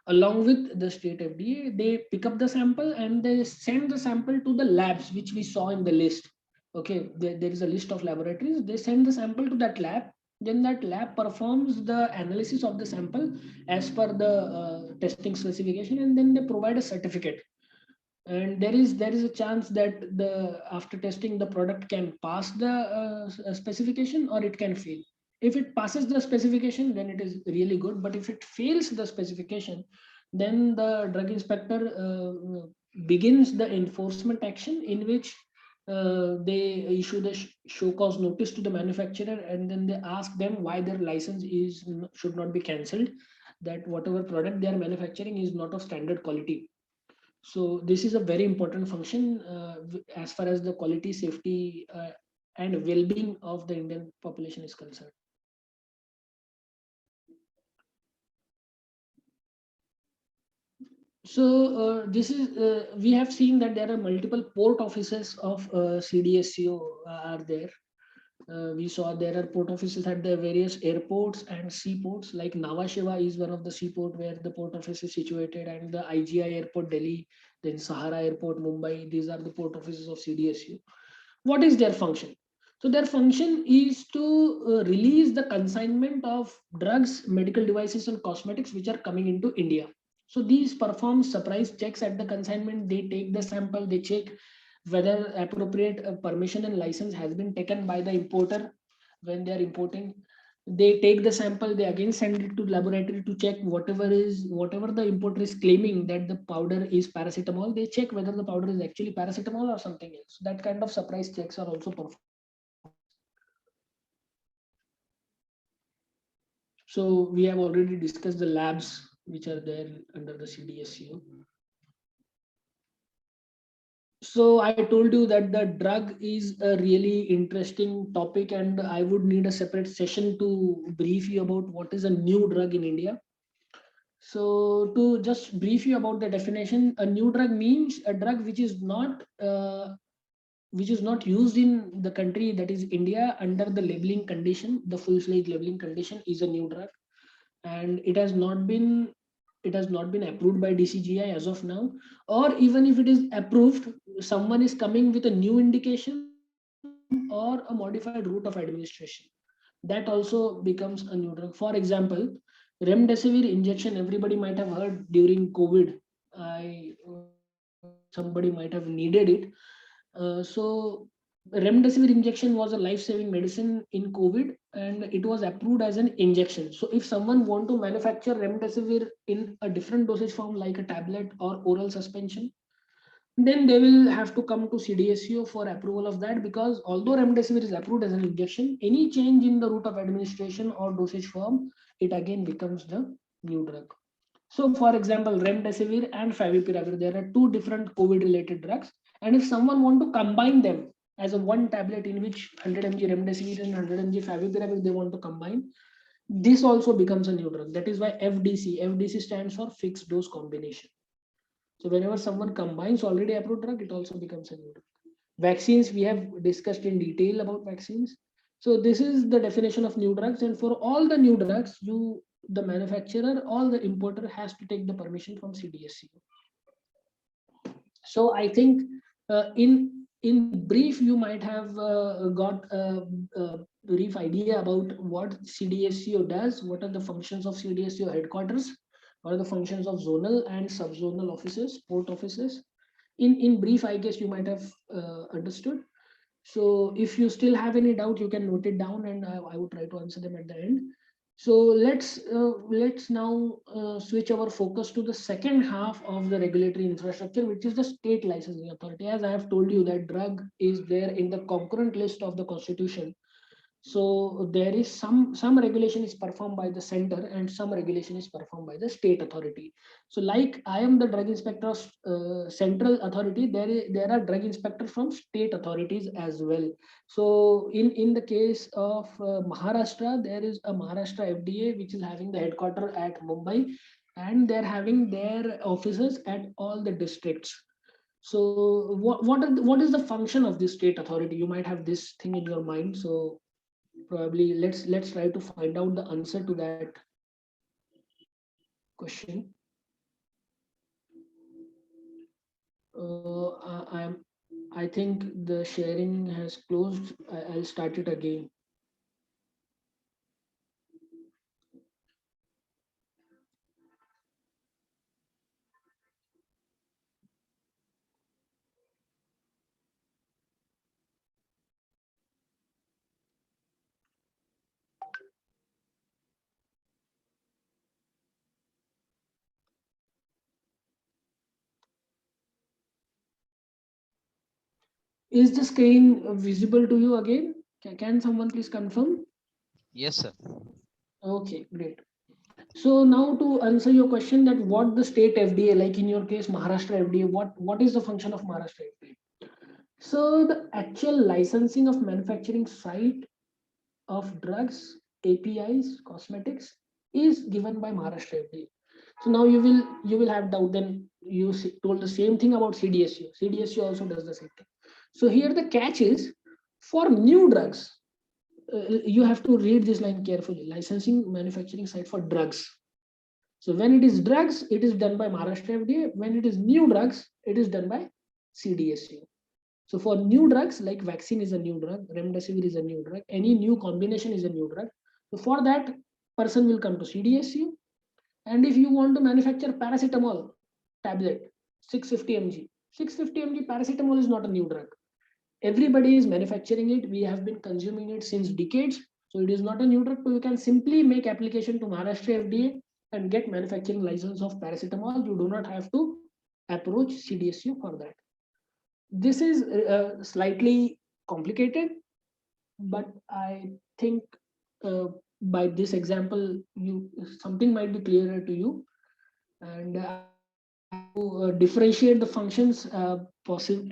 along with the state FDA. They pick up the sample and they send the sample to the labs, which we saw in the list. Okay, there is a list of laboratories. They send the sample to that lab. Then that lab performs the analysis of the sample as per the testing specification, and then they provide a certificate. And there is a chance that after testing the product can pass the specification or it can fail. If it passes the specification, then it is really good, but if it fails the specification, then the drug inspector begins the enforcement action, in which they issue the show cause notice to the manufacturer, and then they ask them why their license should not be cancelled, that whatever product they are manufacturing is not of standard quality. So this is a very important function as far as the quality, safety, and well-being of the Indian population is concerned. So this is we have seen that there are multiple port offices of CDSCO are there. We saw there are port offices at the various airports and seaports, like Nhava Sheva is one of the seaport where the port office is situated, and the IGI Airport Delhi, then Sahara Airport Mumbai. These are the port offices of CDSCO. What is their function? So their function is to release the consignment of drugs, medical devices, and cosmetics which are coming into India. So these perform surprise checks at the consignment. They take the sample, they check whether appropriate permission and license has been taken by the importer when they are importing. They take the sample, they again send it to laboratory to check whatever the importer is claiming that the powder is paracetamol. They check whether the powder is actually paracetamol or something else. That kind of surprise checks are also performed. So we have already discussed the labs which are there under the CDSCO. So I told you that the drug is a really interesting topic, and I would need a separate session to brief you about what is a new drug in India. So to just brief you about the definition, a new drug means a drug which is not used in the country, that is India, under the labeling condition. The full-fledged labeling condition is a new drug, and it has not been approved by DCGI as of now. Or even if it is approved, someone is coming with a new indication or a modified route of administration, that also becomes a new drug. For example, remdesivir injection, everybody might have heard during COVID. Somebody might have needed it. So remdesivir injection was a life-saving medicine in COVID, and it was approved as an injection. So if someone want to manufacture remdesivir in a different dosage form, like a tablet or oral suspension, then they will have to come to CDSCO for approval of that, because although remdesivir is approved as an injection, any change in the route of administration or dosage form, it again becomes the new drug. So for example, remdesivir and favipiravir, there are two different COVID-related drugs. And if someone want to combine them as a one tablet, in which 100 mg remdesivir and 100 mg favipiravir they want to combine, this also becomes a new drug. That is why FDC stands for fixed dose combination. So whenever someone combines already approved drug, it also becomes a new drug. Vaccines, we have discussed in detail about vaccines. So this is the definition of new drugs, and for all the new drugs, the manufacturer or the importer has to take the permission from CDSCO. So I think in brief, you might have got a brief idea about what CDSCO does, what are the functions of CDSCO headquarters, what are the functions of zonal and subzonal offices, port offices. In brief, I guess you might have understood. So if you still have any doubt, you can note it down, and I would try to answer them at the end. So let's now switch our focus to the second half of the regulatory infrastructure, which is the state licensing authority. As I have told you, that drug is there in the concurrent list of the Constitution. So there is some regulation is performed by the center, and some regulation is performed by the state authority. So like I am the drug inspector of central authority, there are drug inspectors from state authorities as well. So in the case of Maharashtra, there is a Maharashtra FDA which is having the headquarter at Mumbai, and they're having their offices at all the districts. So what is the function of this state authority? You might have this thing in your mind. So probably let's try to find out the answer to that question. I think the sharing has closed. I'll start it again. Is the screen visible to you again? Can someone please confirm? Yes, sir. Okay, great. So now to answer your question that what the state FDA, like in your case, Maharashtra FDA, what is the function of Maharashtra FDA? So the actual licensing of manufacturing site of drugs, APIs, cosmetics is given by Maharashtra FDA. So now you will have doubt. Then you told the same thing about CDSU. CDSU also does the same thing. So here the catch is for new drugs. You have to read this line carefully. Licensing manufacturing site for drugs. So when it is drugs, it is done by Maharashtra FDA. When it is new drugs, it is done by CDSU. So for new drugs, like vaccine is a new drug, remdesivir is a new drug, any new combination is a new drug. So for that, person will come to CDSU. And if you want to manufacture paracetamol tablet, 650 mg, 650 mg paracetamol is not a new drug. Everybody is manufacturing it. We have been consuming it since decades. So it is not a new drug. So you can simply make application to Maharashtra FDA and get manufacturing license of paracetamol. You do not have to approach CDSU for that. This is slightly complicated, but I think by this example, something might be clearer to you. And differentiate the functions possible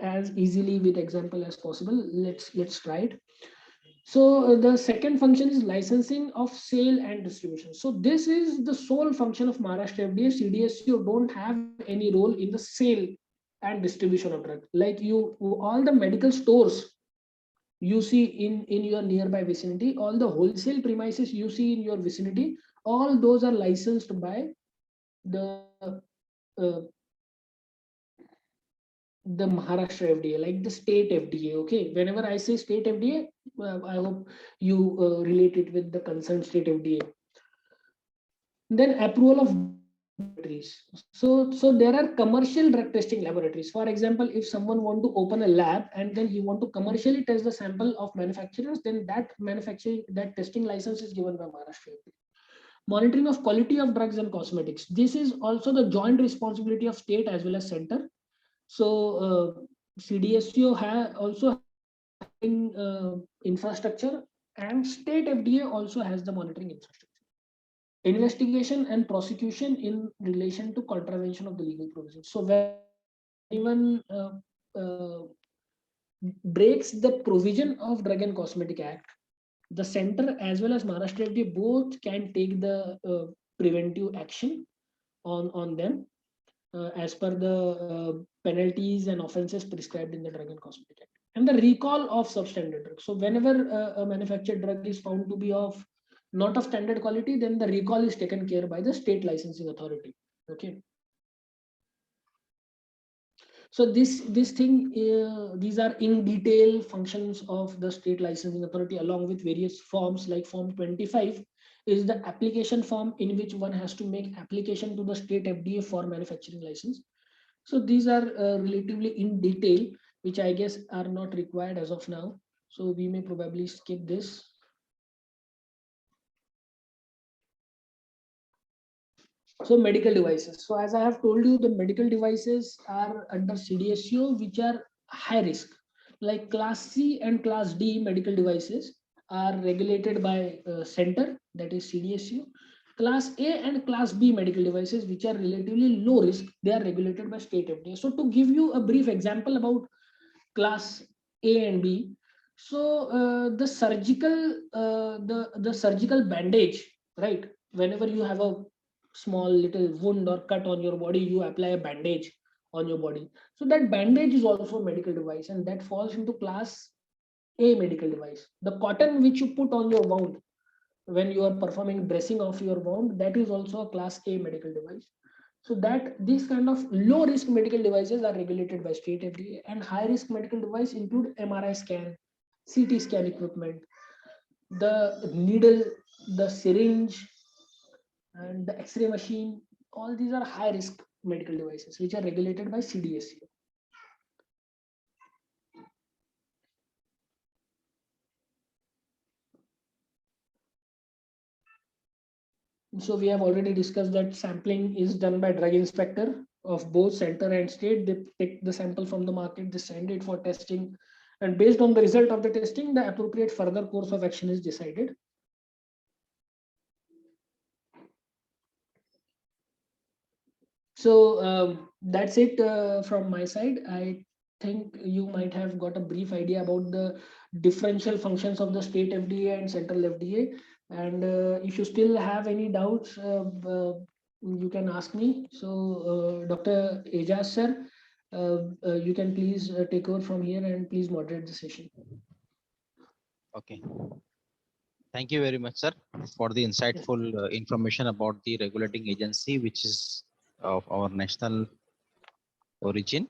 as easily with example as possible. Let's try it. So the second function is licensing of sale and distribution. So this is the sole function of Maharashtra FDA. CDSU don't have any role in the sale and distribution of drug. Like all the medical stores you see in your nearby vicinity, all the wholesale premises you see in your vicinity, all those are licensed by the the Maharashtra FDA, like the state FDA. Okay, whenever I say state FDA, I hope you relate it with the concerned state FDA. Then approval of laboratories. So there are commercial drug testing laboratories. For example, if someone want to open a lab and then he want to commercially test the sample of manufacturers, then that testing license is given by Maharashtra FDA. Monitoring of quality of drugs and cosmetics. This is also the joint responsibility of state as well as center. So CDSU also in infrastructure, and state FDA also has the monitoring infrastructure. Investigation and prosecution in relation to contravention of the legal provisions. So when anyone breaks the provision of Drug and Cosmetic Act, the center as well as Maharashtra FDA both can take the preventive action on them as per the penalties and offences prescribed in the Drug and Cosmetic Act. And the recall of substandard drugs. So whenever a manufactured drug is found to be of not of standard quality, then the recall is taken care by the state licensing authority. Okay. So these are in detail functions of the state licensing authority, along with various forms. Like form 25 is the application form in which one has to make application to the state FDA for manufacturing license. So these are relatively in detail, which I guess are not required as of now. So we may probably skip this. So medical devices. So as I have told you, the medical devices are under CDSU, which are high risk. Like class C and class D medical devices are regulated by center, that is CDSU. Class A and class B medical devices, which are relatively low risk, they are regulated by state FDA. So to give you a brief example about class A and B, so the surgical bandage, right? Whenever you have a small little wound or cut on your body, you apply a bandage on your body. So that bandage is also a medical device, and that falls into class A medical device. The cotton which you put on your wound when you are performing dressing of your wound, that is also a class A medical device. So that these kind of low risk medical devices are regulated by state FDA, and high risk medical device include MRI scan, CT scan equipment, the needle, the syringe, and the X-ray machine. All these are high risk medical devices which are regulated by CDSU. So we have already discussed that sampling is done by drug inspector of both center and state. They take the sample from the market, they send it for testing, and based on the result of the testing, the appropriate further course of action is decided. So that's it from my side. I think you might have got a brief idea about the differential functions of the state FDA and central FDA. And if you still have any doubts, you can ask me. So Dr. Ejaz sir, you can please take over from here and please moderate the session. Okay. Thank you very much, sir, for the insightful information about the regulating agency, which is of our national origin.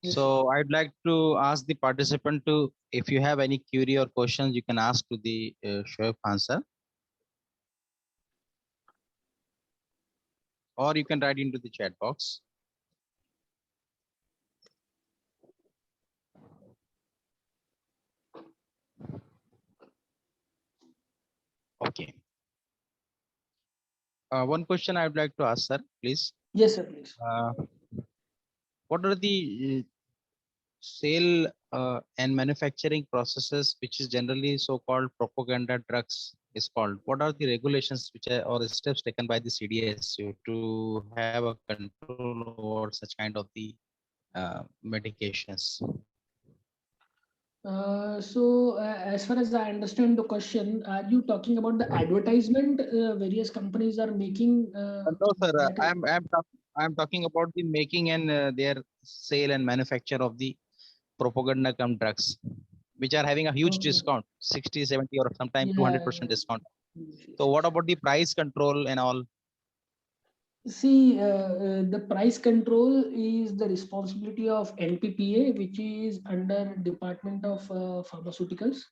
Yes, So I'd like to ask the participant to, if you have any query or questions, you can ask to the Shoaib Khan sir, or you can write into the chat box. Okay. One question I would like to ask, sir, please. yes, sir, please. What are the sale and manufacturing processes, which is generally so-called propaganda drugs is called? What are the regulations which are or steps taken by the CDSU to have a control over such kind of the medications? As far as I understand the question, are you talking about the advertisement various companies are making? No, sir. that is- I'm talking about the making and their sale and manufacture of the propaganda cum drugs, which are having a huge Okay. discount, 60, 70, or sometimes 200% discount. Yes. So what about the price control and all? See, the price control is the responsibility of NPPA, which is under Department of Pharmaceuticals.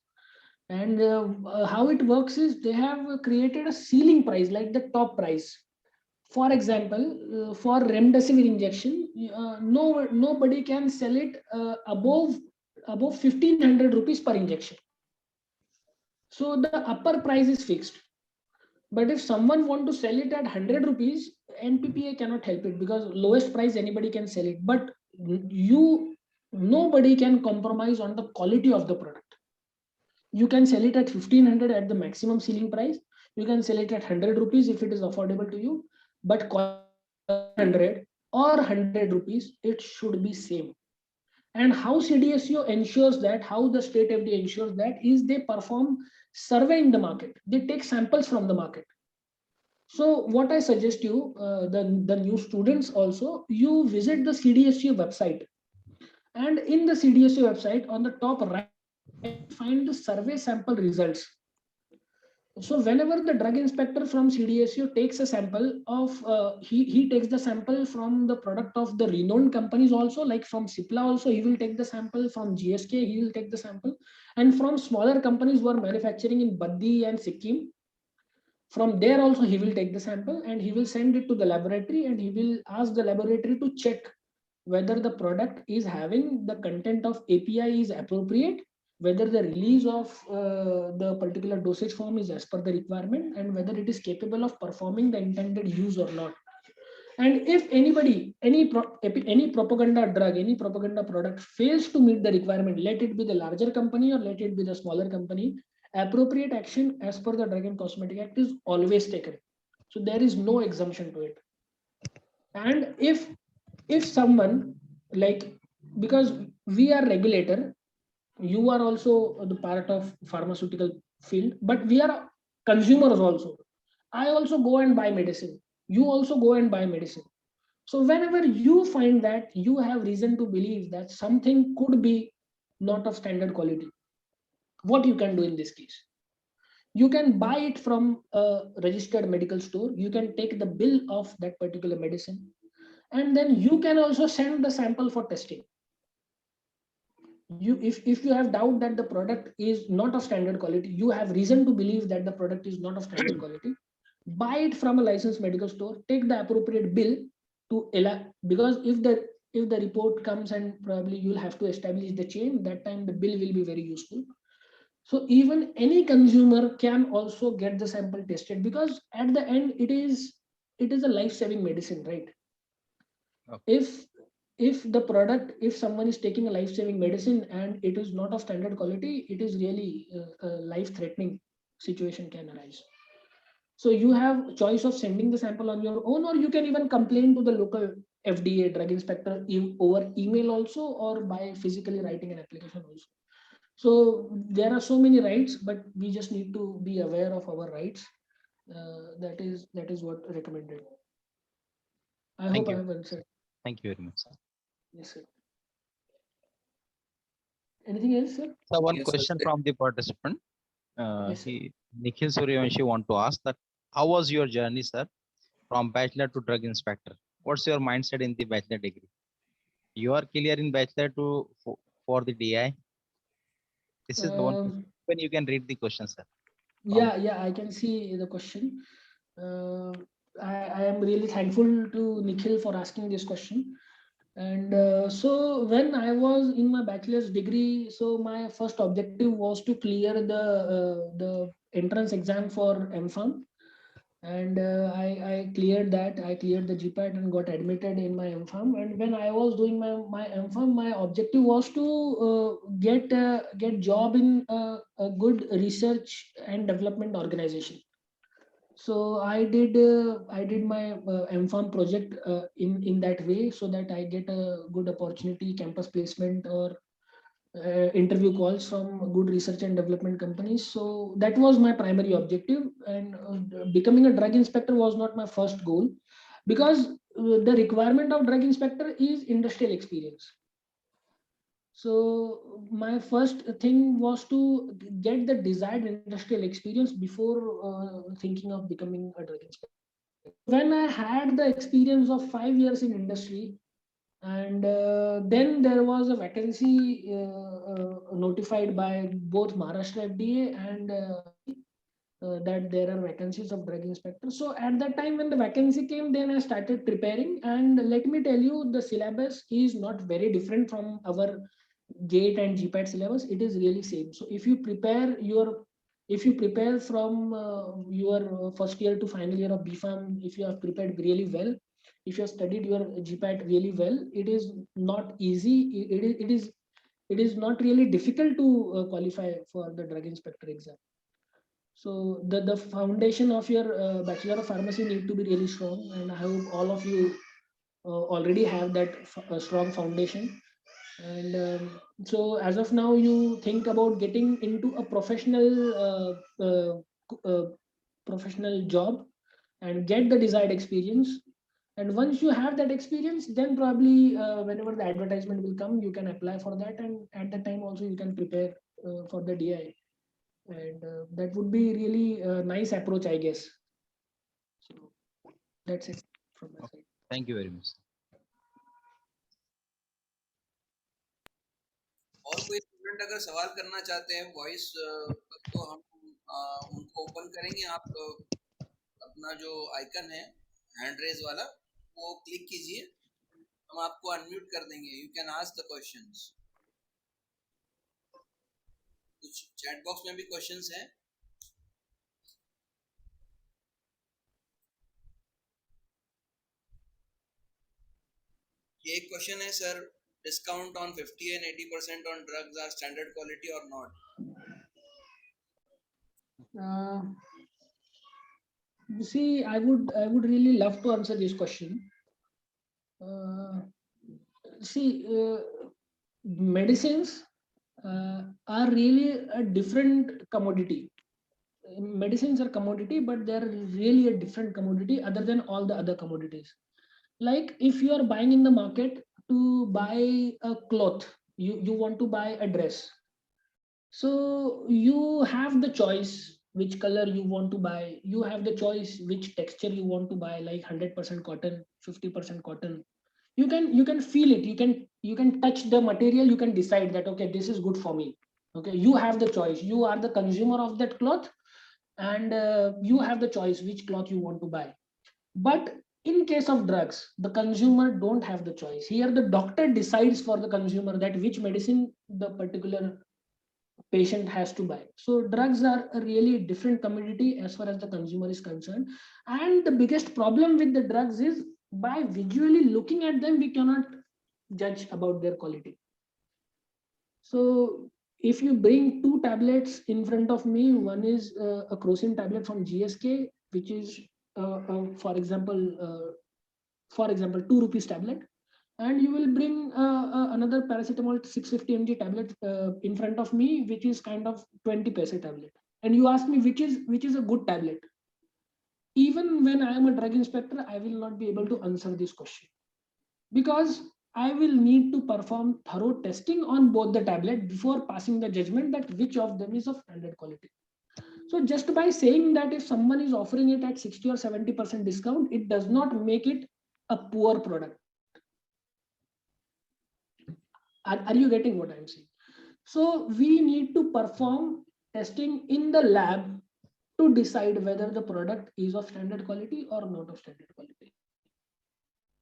And how it works is they have created a ceiling price, like the top price. For example, for remdesivir injection, nobody can sell it above 1,500 rupees per injection. So the upper price is fixed. But if someone want to sell it at 100 rupees, NPPA cannot help it because lowest price anybody can sell it. But nobody can compromise on the quality of the product. You can sell it at 1,500 at the maximum ceiling price. You can sell it at 100 rupees if it is affordable to you. But 100 or 100 rupees, it should be same. And how CDSU ensures that, how the state FDA ensures that, is they perform survey in the market. They take samples from the market. So what I suggest you, the new students also, you visit the CDSU website. And in the CDSU website, on the top right, find the survey sample results. So whenever the drug inspector from CDSU takes a sample of, he takes the sample from the product of the renowned companies also, like from Cipla also, he will take the sample, from GSK, he will take the sample, and from smaller companies who are manufacturing in Baddi and Sikkim, from there also he will take the sample and he will send it to the laboratory, and he will ask the laboratory to check whether the product is having the content of API is appropriate, whether the release of the particular dosage form is as per the requirement, and whether it is capable of performing the intended use or not. And if anybody, any propaganda drug, any propaganda product fails to meet the requirement, let it be the larger company or let it be the smaller company, appropriate action as per the Drug and Cosmetic Act is always taken. So there is no exemption to it. And if someone, like, because we are regulator, you are also the part of pharmaceutical field, but we are consumers also. I also go and buy medicine. You also go and buy medicine. So whenever you find that you have reason to believe that something could be not of standard quality, what you can do in this case? You can buy it from a registered medical store. You can take the bill of that particular medicine, and then you can also send the sample for testing. If you have doubt that the product is not of standard quality, you have reason to believe that the product is not of standard quality, buy it from a licensed medical store, take the appropriate bill to because if the report comes and probably you'll have to establish the chain, that time the bill will be very useful. So even any consumer can also get the sample tested, because at the end it is a life-saving medicine, right? Okay. If the product, if someone is taking a life-saving medicine and it is not of standard quality, it is really a life-threatening situation can arise. So you have choice of sending the sample on your own, or you can even complain to the local FDA drug inspector over email also, or by physically writing an application also. So there are so many rights, but we just need to be aware of our rights. That is what recommended. I Thank hope I you. have answered. Thank you very much, sir. Yes, sir. Anything else, sir? So one Yes, sir. question from the participant. Yes, sir. Nikhil Suryavanshi want to ask that how was your journey, sir, from bachelor to drug inspector? What's your mindset in the bachelor degree? You are clear in bachelor to for the DI. This is the one question. When you can read the question, sir. Yeah, I can see the question. Uh, I am really thankful to Nikhil for asking this question. And so when I was in my bachelor's degree, so my first objective was to clear the entrance exam for MPharm. And I cleared that. I cleared the GPAT and got admitted in my MPharm. And when I was doing my MPharm, my objective was to get job in a good research and development organization. So I did my MPharm project in that way, so that I get a good opportunity, campus placement, or interview calls from good research and development companies. So that was my primary objective, and becoming a drug inspector was not my first goal, because the requirement of drug inspector is industrial experience. So my first thing was to get the desired industrial experience before thinking of becoming a drug inspector. When I had the experience of 5 years in industry, and then there was a vacancy notified by both Maharashtra FDA and that there are vacancies of drug inspector. So at that time when the vacancy came, then I started preparing. And let me tell you, the syllabus is not very different from our GATE and GPAT syllabus. It is really same. So if you prepare from your first year to final year of BPharm, if you have prepared really well, if you have studied your GPAT really well, it is not easy. It is not really difficult to qualify for the drug inspector exam. So the foundation of your Bachelor of Pharmacy need to be really strong, and I hope all of you already have that strong foundation. And so as of now, you think about getting into a professional job and get the desired experience. And once you have that experience, then probably whenever the advertisement will come, you can apply for that, and at that time also you can prepare for the DI. And that would be really a nice approach, I guess. So that's it from my side. Thank you very much. और कोई student अगर सवाल करना चाहते हैं voice तो हम उनको ओपन करेंगे. आप अपना जो आइकन है हैंड रेज वाला वो क्लिक कीजिए, हम आपको अनम्यूट कर देंगे. You can ask the questions. कुछ चैट बॉक्स में भी क्वेश्चंस हैं. ये एक क्वेश्चन है sir, discount on 50 and 80% on drugs are standard quality or not? You see, I would really love to answer this question. Medicines are really a different commodity. Medicines are commodity, but they're really a different commodity other than all the other commodities. Like if you are buying in the market to buy a cloth, you want to buy a dress. So you have the choice which color you want to buy. You have the choice which texture you want to buy, like 100% cotton, 50% cotton. You can feel it. You can touch the material. You can decide that, okay, this is good for me. Okay, you have the choice. You are the consumer of that cloth, and you have the choice which cloth you want to buy. But in case of drugs, the consumer don't have the choice. Here the doctor decides for the consumer that which medicine the particular patient has to buy. So drugs are a really different commodity as far as the consumer is concerned. And the biggest problem with the drugs is by visually looking at them, we cannot judge about their quality. So if you bring two tablets in front of me, one is a Crocin tablet from GSK, which is, for example, 2 rupees tablet, and you will bring another paracetamol 650 mg tablet in front of me, which is kind of 20 paise tablet, and you ask me which is a good tablet. Even when I am a drug inspector, I will not be able to answer this question, because I will need to perform thorough testing on both the tablet before passing the judgment that which of them is of standard quality. So just by saying that if someone is offering it at 60 or 70% discount, it does not make it a poor product. Are you getting what I'm saying? So we need to perform testing in the lab to decide whether the product is of standard quality or not of standard quality.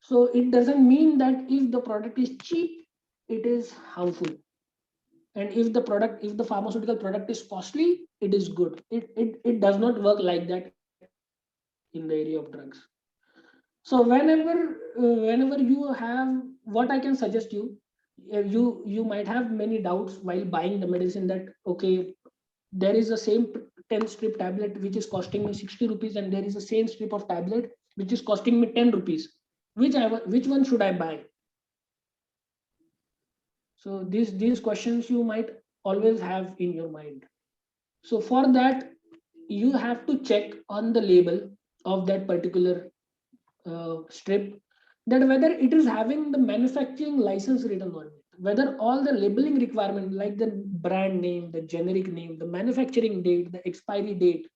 So it doesn't mean that if the product is cheap, it is harmful. And if the pharmaceutical product is costly, it is good. It does not work like that in the area of drugs. So whenever you have, what I can suggest you, you might have many doubts while buying the medicine, that okay, there is the same 10 strip tablet which is costing me 60 rupees, and there is the same strip of tablet which is costing me 10 rupees. Which one should I buy? So these questions you might always have in your mind. So for that, you have to check on the label of that particular strip, that whether it is having the manufacturing license written on it, whether all the labeling requirement like the brand name, the generic name, the manufacturing date, the expiry date,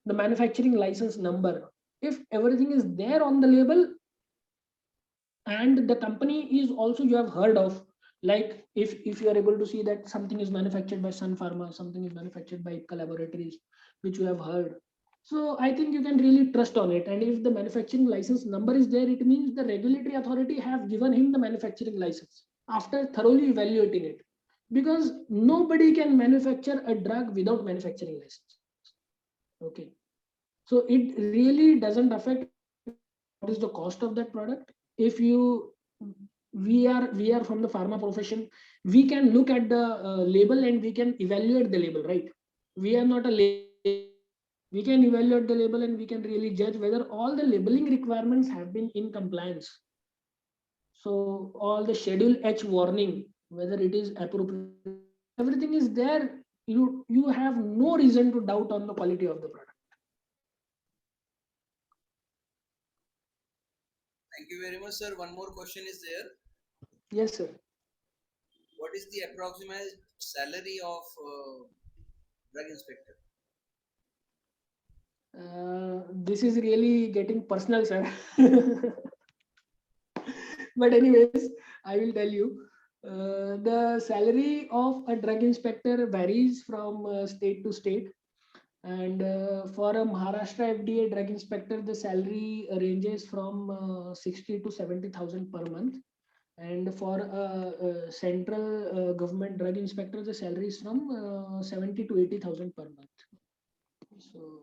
the manufacturing license number, if everything is there on the label, and the company is also you have heard of, like if you are able to see that something is manufactured by Sun Pharma, something is manufactured by Ipca Laboratories, which you have heard, so I think you can really trust on it. And if the manufacturing license number is there, it means the regulatory authority have given him the manufacturing license after thoroughly evaluating it, because nobody can manufacture a drug without manufacturing license. Okay, so it really doesn't affect what is the cost of that product. If you we are from the pharma profession, we can look at the label and we can evaluate the label, right? We are not a we can evaluate the label and we can really judge whether all the labeling requirements have been in compliance. So all the schedule H warning, whether it is appropriate, everything is there. You have no reason to doubt on the quality of the product. Thank you very much, sir. One more question is there. Yes, sir. What is the approximate salary of drug inspector? This is really getting personal, sir. But anyways, I will tell you. The salary of a drug inspector varies from state to state. And for a Maharashtra FDA drug inspector, the salary ranges from 60 to 70,000 per month. And for a central government drug inspector, the salary is from 70 to 80,000 per month. So.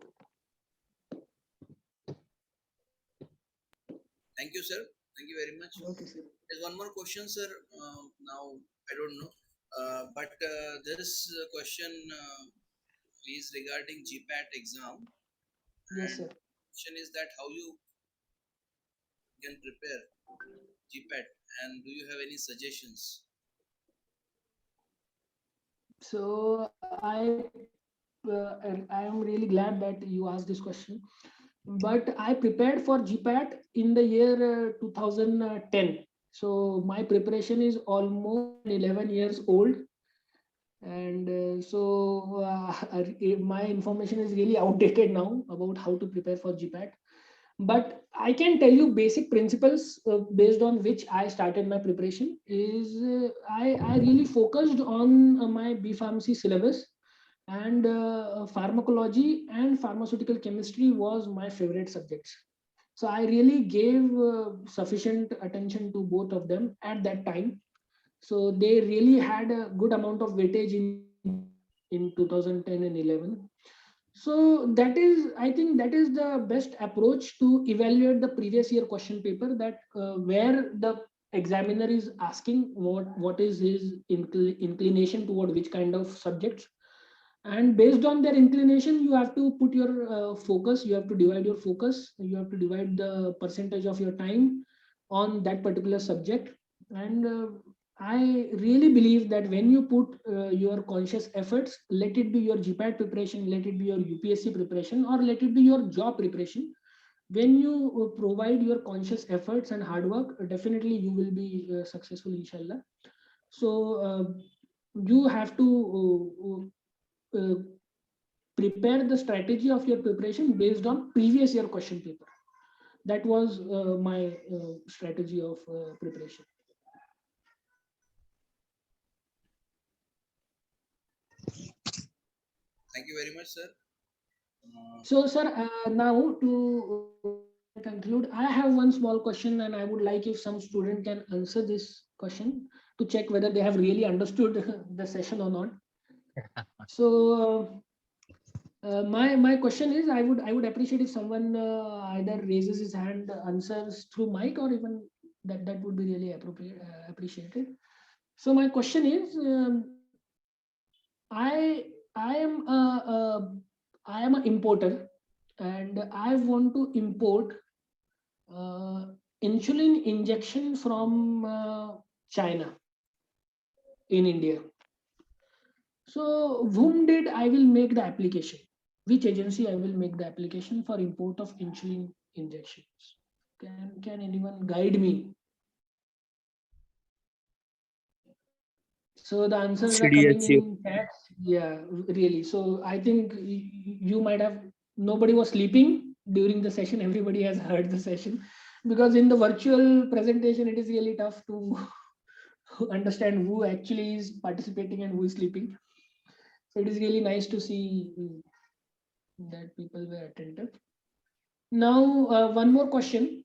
Thank you, sir. Thank you very much. Okay, sir. There's one more question, sir. Now, I don't know. But this question is regarding GPAT exam. Yes, sir. Question is that how you can prepare GPAT, and do you have any suggestions? So I am really glad that you asked this question. But I prepared for GPAT in the year 2010. So my preparation is almost 11 years old. And my information is really outdated now about how to prepare for GPAT. But I can tell you basic principles based on which I started my preparation. Is I really focused on my B Pharmacy syllabus, and pharmacology and pharmaceutical chemistry was my favorite subjects. So I really gave sufficient attention to both of them at that time. So they really had a good amount of weightage in 2010 and 11. So that is, I think that is the best approach to evaluate the previous year question paper, that where the examiner is asking what is his inclination toward which kind of subjects, and based on their inclination you have to put your focus, you have to divide your focus, you have to divide the percentage of your time on that particular subject. And I really believe that when you put your conscious efforts, let it be your GPAT preparation, let it be your UPSC preparation, or let it be your job preparation, when you provide your conscious efforts and hard work, definitely you will be successful, inshallah. So you have to prepare the strategy of your preparation based on previous year question paper. That was my strategy of preparation. Thank you very much, sir. So, sir, now to conclude, I have one small question, and I would like if some student can answer this question to check whether they have really understood the session or not. So, my question is, I would appreciate if someone either raises his hand, answers through mic, or even that would be really appreciated. So my question is, I am I am an importer, and I want to import insulin injection from China in India. So whom did I will make the application? Which agency I will make the application for import of insulin injections? Can anyone guide me? So the answers are coming in chats. Yeah, really. So I think you might have, nobody was sleeping during the session. Everybody has heard the session, because in the virtual presentation, it is really tough to understand who actually is participating and who is sleeping. So it is really nice to see that people were attentive. Now, one more question.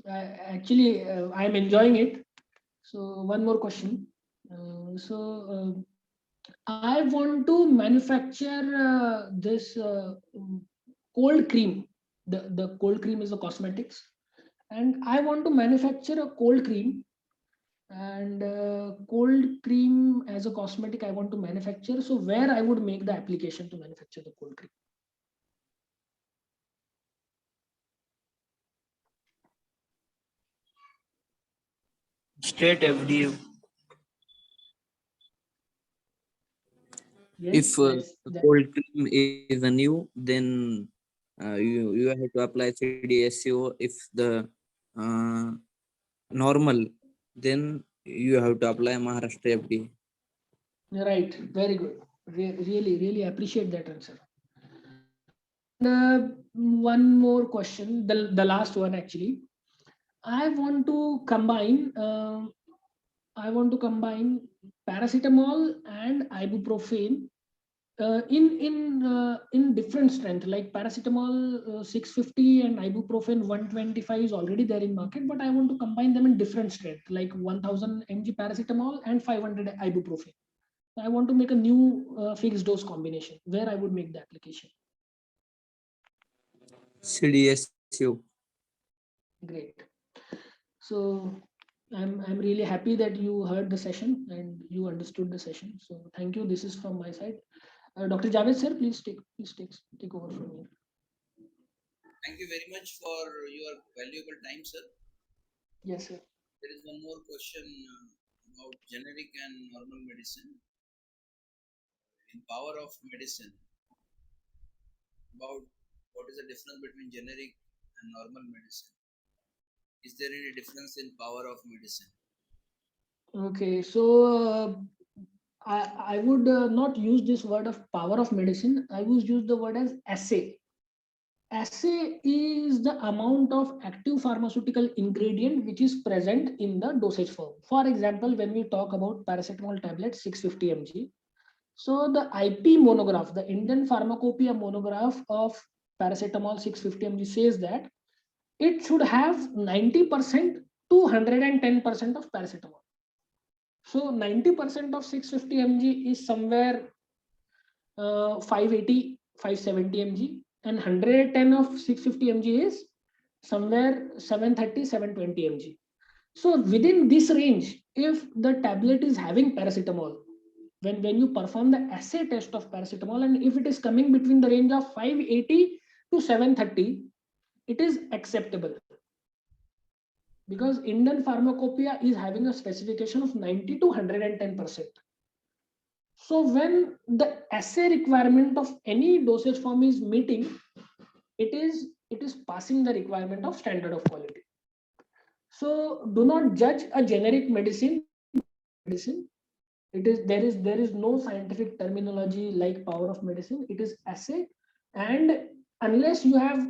Actually, I am enjoying it. So one more question. I want to manufacture this cold cream. The cold cream is a cosmetics, and I want to manufacture a cold cream. And cold cream as a cosmetic, I want to manufacture. So where I would make the application to manufacture the cold cream? State FDU. Yes, If that, cold cream is a new, then you have to apply CDSCO. If the normal, then you have to apply Maharashtra FD. right. Very good. Really appreciate that answer. One more question, the last one actually. I want to combine paracetamol and ibuprofen in different strength, like paracetamol 650 and ibuprofen 125 is already there in market, but I want to combine them in different strength, like 1000 mg paracetamol and 500 ibuprofen. I want to make a new fixed dose combination. Where I would make the application? CDSCO. Great. So I'm really happy that you heard the session and you understood the session. So thank you. This is from my side. Dr. Javed sir, please take over from here. Thank you very much for your valuable time, sir. Yes, sir. There is one more question about generic and normal medicine. In Power of Medicine, about what is the difference between generic and normal medicine? Is there any difference in Power of Medicine? Okay, so I would not use this word of power of medicine. I would use the word as assay. Assay is the amount of active pharmaceutical ingredient which is present in the dosage form. For example, when we talk about paracetamol tablet 650 mg, so the IP monograph, the Indian Pharmacopoeia monograph of paracetamol 650 mg says that it should have 90% to 110% of paracetamol. So 90% of 650 mg is somewhere 580, 570 mg, and 110 of 650 mg is somewhere 730, 720 mg. So within this range, if the tablet is having paracetamol, when you perform the assay test of paracetamol, and if it is coming between the range of 580 to 730, it is acceptable, because Indian Pharmacopoeia is having a specification of 90 to 110%. So when the assay requirement of any dosage form is meeting, it is passing the requirement of standard of quality. So do not judge a generic medicine. It is there is no scientific terminology like power of medicine. It is assay, and unless you have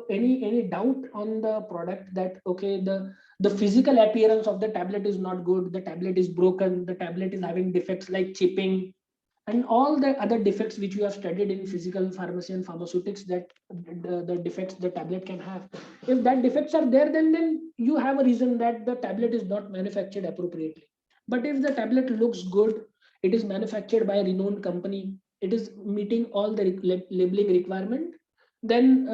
any doubt on the product, that okay, the physical appearance of the tablet is not good, the tablet is broken, the tablet is having defects like chipping, and all the other defects which you have studied in physical pharmacy and pharmaceutics, that the defects the tablet can have. If that defects are there, then you have a reason that the tablet is not manufactured appropriately. But if the tablet looks good, it is manufactured by a renowned company, it is meeting all the labeling requirement, then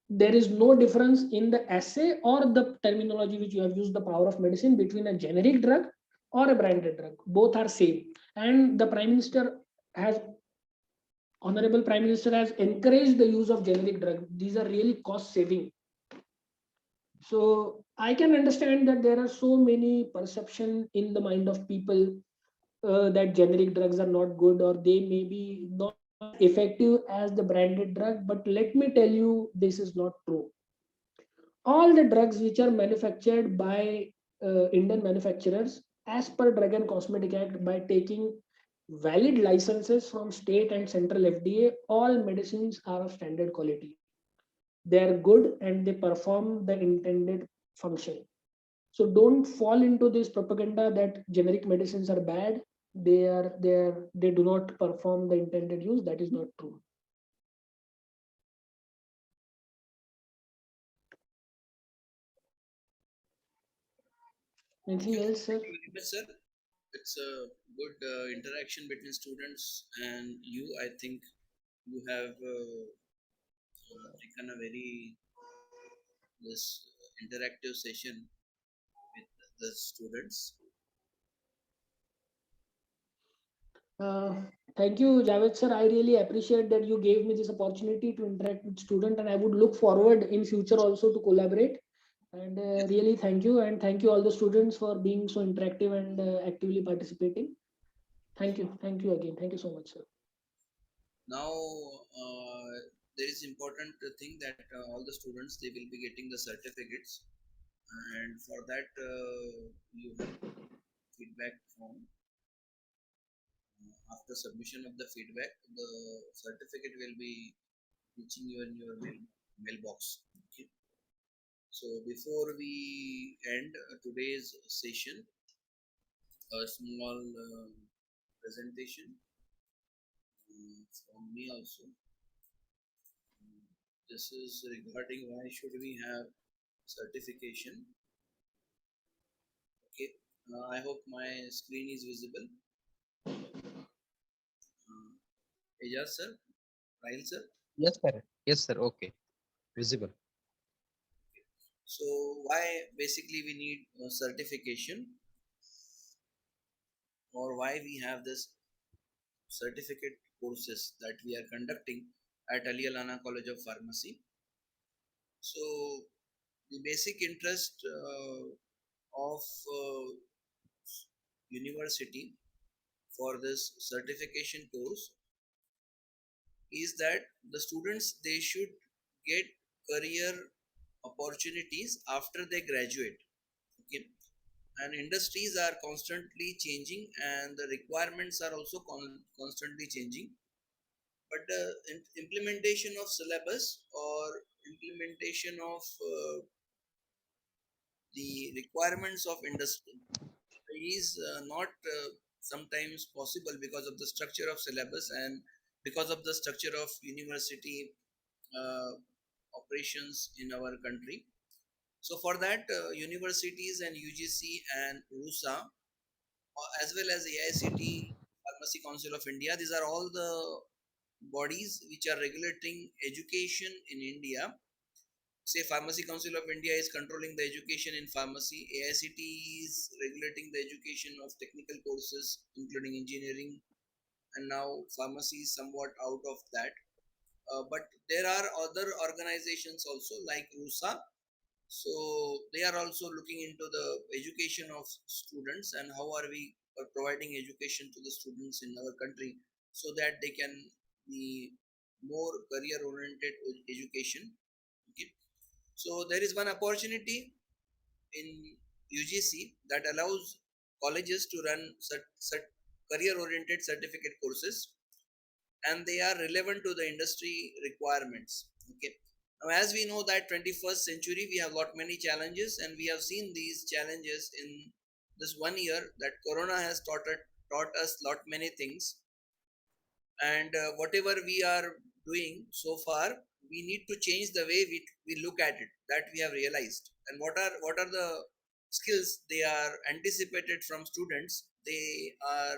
there is no difference in the assay or the terminology which you have used, the power of medicine, between a generic drug or a branded drug. Both are same. And the Prime Minister has, Honorable Prime Minister has encouraged the use of generic drug. These are really cost saving. So I can understand that there are so many perception in the mind of people that generic drugs are not good, or they may be not effective as the branded drug. But let me tell you, this is not true. All the drugs which are manufactured by Indian manufacturers, as per Drug and Cosmetic Act, by taking valid licenses from state and central FDA, all medicines are of standard quality. They are good and they perform the intended function. So don't fall into this propaganda that generic medicines are bad. They do not perform the intended use. That is not true. Anything else, sir? Thank you very much, sir. It's a good interaction between students and you. I think you have taken a very this interactive session with the students. Thank you, Javed sir. I really appreciate that you gave me this opportunity to interact with students, and I would look forward in future also to collaborate. And really thank you, and thank you all the students for being so interactive and actively participating. Thank you again. Thank you so much, sir. Now there is important thing that all the students, they will be getting the certificates, and for that you have feedback form. After submission of the feedback, the certificate will be reaching you in your mailbox. Okay. So before we end today's session, a small presentation from me also. This is regarding why should we have certification. Okay, I hope my screen is visible. Ejaz sir, Rahil sir. Yes, sir. Yes, sir. Okay. Visible. So why basically we need certification, or why we have this certificate courses that we are conducting at Ali Alana College of Pharmacy. So the basic interest of university for this certification course is that the students, they should get career opportunities after they graduate. Okay, and industries are constantly changing and the requirements are also constantly changing, but the implementation of syllabus or implementation of the requirements of industry is not sometimes possible because of the structure of syllabus and because of the structure of university operations in our country. So for that, universities and UGC and RUSA, as well as AICT, Pharmacy Council of India, these are all the bodies which are regulating education in India. Say Pharmacy Council of India is controlling the education in pharmacy. AICT is regulating the education of technical courses, including engineering, and now pharmacy is somewhat out of that. But there are other organizations also like RUSA. So they are also looking into the education of students and how are we providing education to the students in our country so that they can be more career oriented education. Okay. So there is one opportunity in UGC that allows colleges to run career oriented certificate courses, and they are relevant to the industry requirements. Okay. Now, as we know that 21st century, we have lot many challenges, and we have seen these challenges in this 1 year that Corona has taught us lot many things. And whatever we are doing so far, we need to change the way we look at it. That we have realized. And what are the skills they are anticipated from students? They are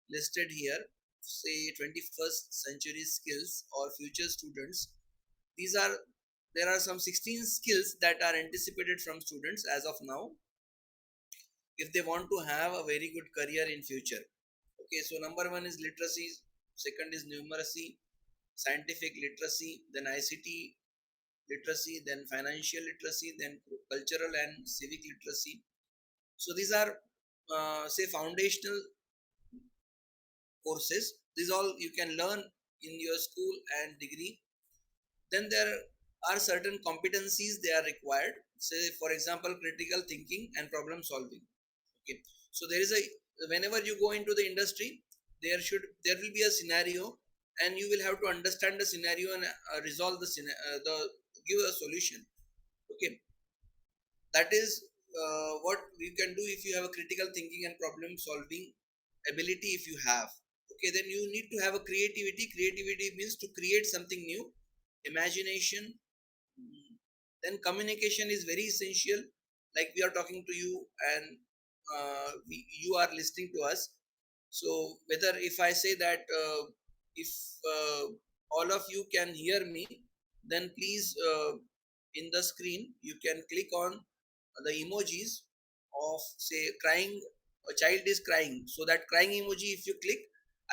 listed here. Say 21st century skills or future students. These are There are some 16 skills that are anticipated from students as of now if they want to have a very good career in future. Okay, so number one is literacy, second is numeracy, scientific literacy, then ICT literacy, then financial literacy, then cultural and civic literacy. So these are say foundational courses. These all you can learn in your school and degree. Then there are certain competencies they are required. Say for example, critical thinking and problem solving. Okay, so there is a whenever you go into the industry, there will be a scenario, and you will have to understand the scenario and resolve the give a solution. Okay, that is what you can do if you have a critical thinking and problem solving ability. If you have, okay, then you need to have a creativity. Creativity means to create something new. Imagination. Then communication is very essential. Like we are talking to you, and you are listening to us. So whether if I say that if all of you can hear me, then please in the screen you can click on the emojis of say crying. A child is crying, so that crying emoji, if you click,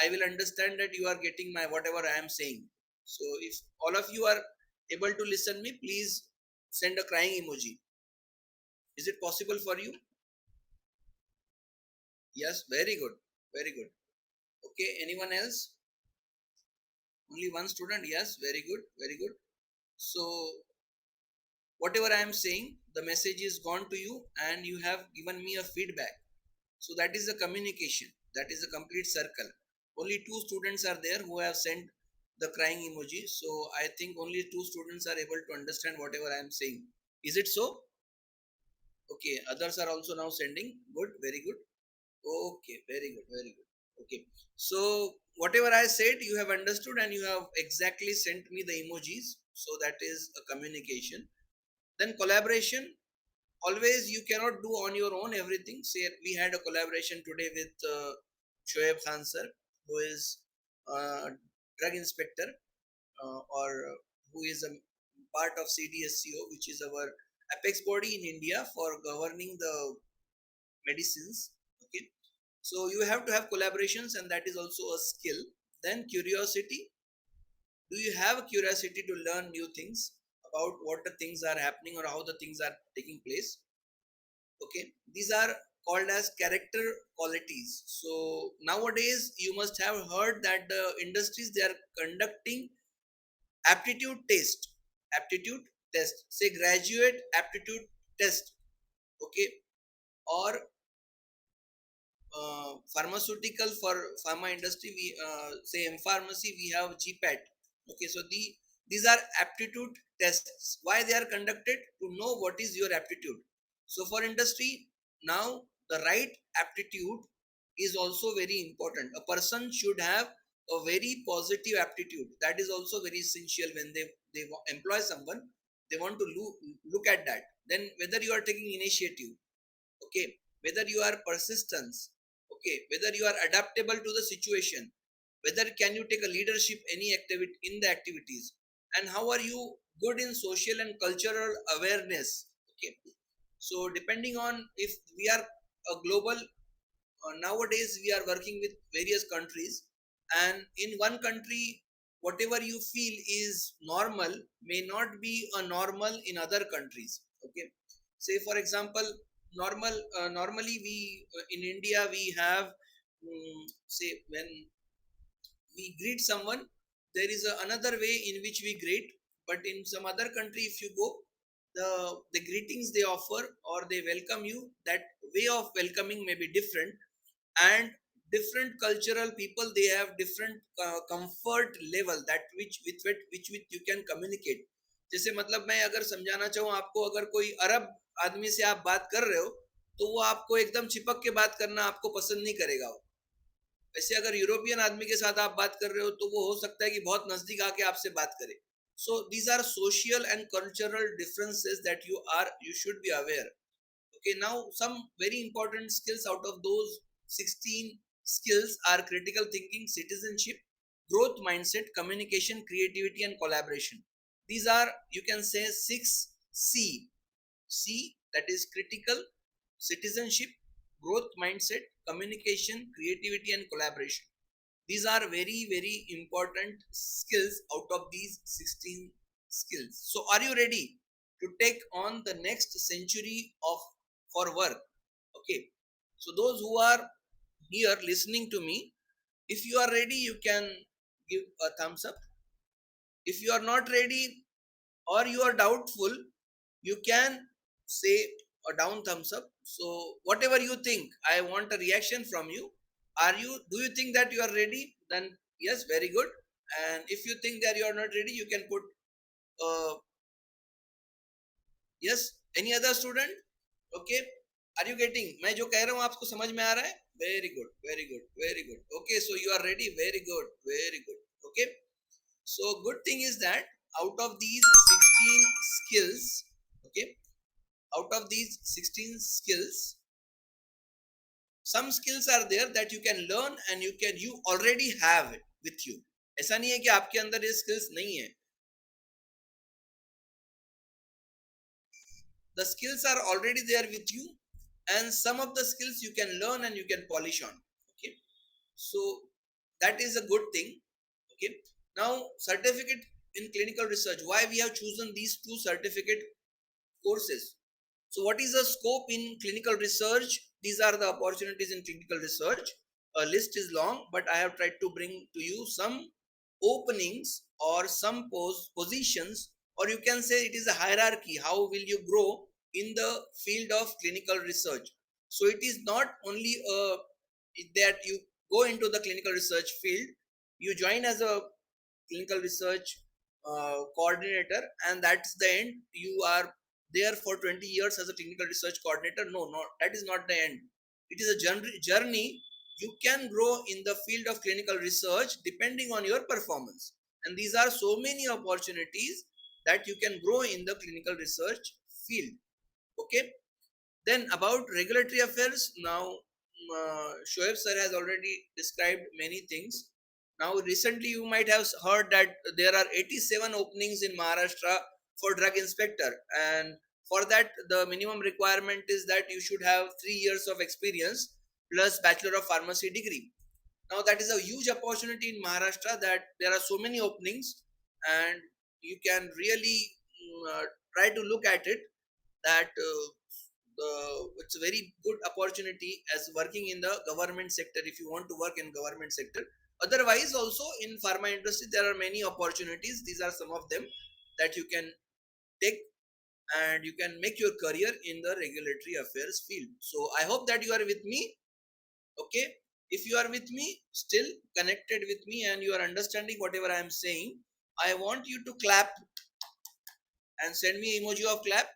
I will understand that you are getting my whatever I am saying. So if all of you are able to listen me, please send a crying emoji. Is it possible for you? Yes, very good, very good. Okay, anyone else? Only one student? Yes, very good, very good. So whatever I am saying, the message is gone to you and you have given me a feedback. So that is the communication. That is a complete circle. Only 2 students are there who have sent the crying emoji. So I think only 2 students are able to understand whatever I am saying. Is it so? Okay, others are also now sending. Good, very good. Okay, very good, very good. Okay, so whatever I said, you have understood and you have exactly sent me the emojis. So that is a communication. Then collaboration. Always you cannot do on your own everything. Say we had a collaboration today with Shoaib Khan sir, who is drug inspector or who is a part of CDSCO, which is our apex body in India for governing the medicines. Okay, so you have to have collaborations, and that is also a skill. Then curiosity. Do you have a curiosity to learn new things about what the things are happening or how the things are taking place? Okay, these are called as character qualities. So nowadays you must have heard that the industries, they are conducting aptitude test. Aptitude test, say graduate aptitude test. Okay, or pharmaceutical, for pharma industry, we say in pharmacy we have GPAT. Okay, so these are aptitude tests. Why they are conducted? To know what is your aptitude. So for industry, now the right aptitude is also very important. A person should have a very positive aptitude. That is also very essential when they employ someone. They want to look at that. Then whether you are taking initiative, okay, whether you are persistence, okay, whether you are adaptable to the situation, whether can you take a leadership any activity in the activities, and how are you good in social and cultural awareness. Okay, so depending on if we are a global, nowadays we are working with various countries, and in one country whatever you feel is normal may not be a normal in other countries. Okay, say for example, normally we in India we have, say when we greet someone, there is another way in which we greet, but in some other country if you go, the greetings they offer or they welcome you, that way of welcoming may be different, and different cultural people they have different comfort level that which you can communicate. जैसे मतलब मैं अगर समझाना चाहूँ आपको, अगर कोई अरब आदमी से आप बात कर रहे हो तो वो आपको एकदम चिपक के बात करना आपको पसंद नहीं करेगा वो। वैसे अगर यूरोपियन आदमी के साथ आप बात कर रहे हो तो वो हो सकता है कि बहुत नजदीक आके आपसे बात करे। So these are social and cultural differences that you should be aware. Okay, now some very important skills out of those 16 skills are critical thinking, citizenship, growth mindset, communication, creativity, and collaboration. These are, you can say, 6C. C, that is critical, citizenship, growth mindset, communication, creativity, and collaboration. These are very, very important skills out of these 16 skills. So are you ready to take on the next century of for work? Okay, so those who are here listening to me, if you are ready you can give a thumbs up. If you are not ready or you are doubtful, you can say a down thumbs up. So whatever you think, I want a reaction from you. Do you think that you are ready? Then yes, very good. And if you think that you are not ready, you can put yes. Any other student? Okay, are you getting मैं जो कह रहा हूँ आपको समझ में आ रहा है? Very good, very good, very good. Okay, so you are ready. Very good, very good. Okay, so good thing is that out of these 16 skills, okay, out of these 16 skills, some skills are there that you can learn and you already have it with you. ऐसा नहीं है कि आपके अंदर ये skills नहीं है. The skills are already there with you, and some of the skills you can learn and you can polish on. Okay, so that is a good thing. Okay, now certificate in clinical research. Why we have chosen these two certificate courses? So what is the scope in clinical research? These are the opportunities in clinical research. A list is long, but I have tried to bring to you some openings or some positions, or you can say it is a hierarchy. How will you grow in the field of clinical research? So it is not only that you go into the clinical research field, you join as a clinical research coordinator, and that's the end. You are there for 20 years as a clinical research coordinator. No, that is not the end. It is a journey. You can grow in the field of clinical research depending on your performance. And these are so many opportunities that you can grow in the clinical research field. Okay. Then about regulatory affairs, now Shoaib sir has already described many things. Now recently you might have heard that there are 87 openings in Maharashtra for drug inspector, and for that the minimum requirement is that you should have 3 years of experience plus Bachelor of Pharmacy degree. Now that is a huge opportunity in Maharashtra, that there are so many openings, and you can really try to look at it, that it's a very good opportunity as working in the government sector if you want to work in government sector. Otherwise also in pharma industry there are many opportunities. These are some of them that you can take, and you can make your career in the regulatory affairs field. So I hope that you are with me. Okay, if you are with me, still connected with me, and you are understanding whatever I am saying, I want you to clap and send me emoji of clap.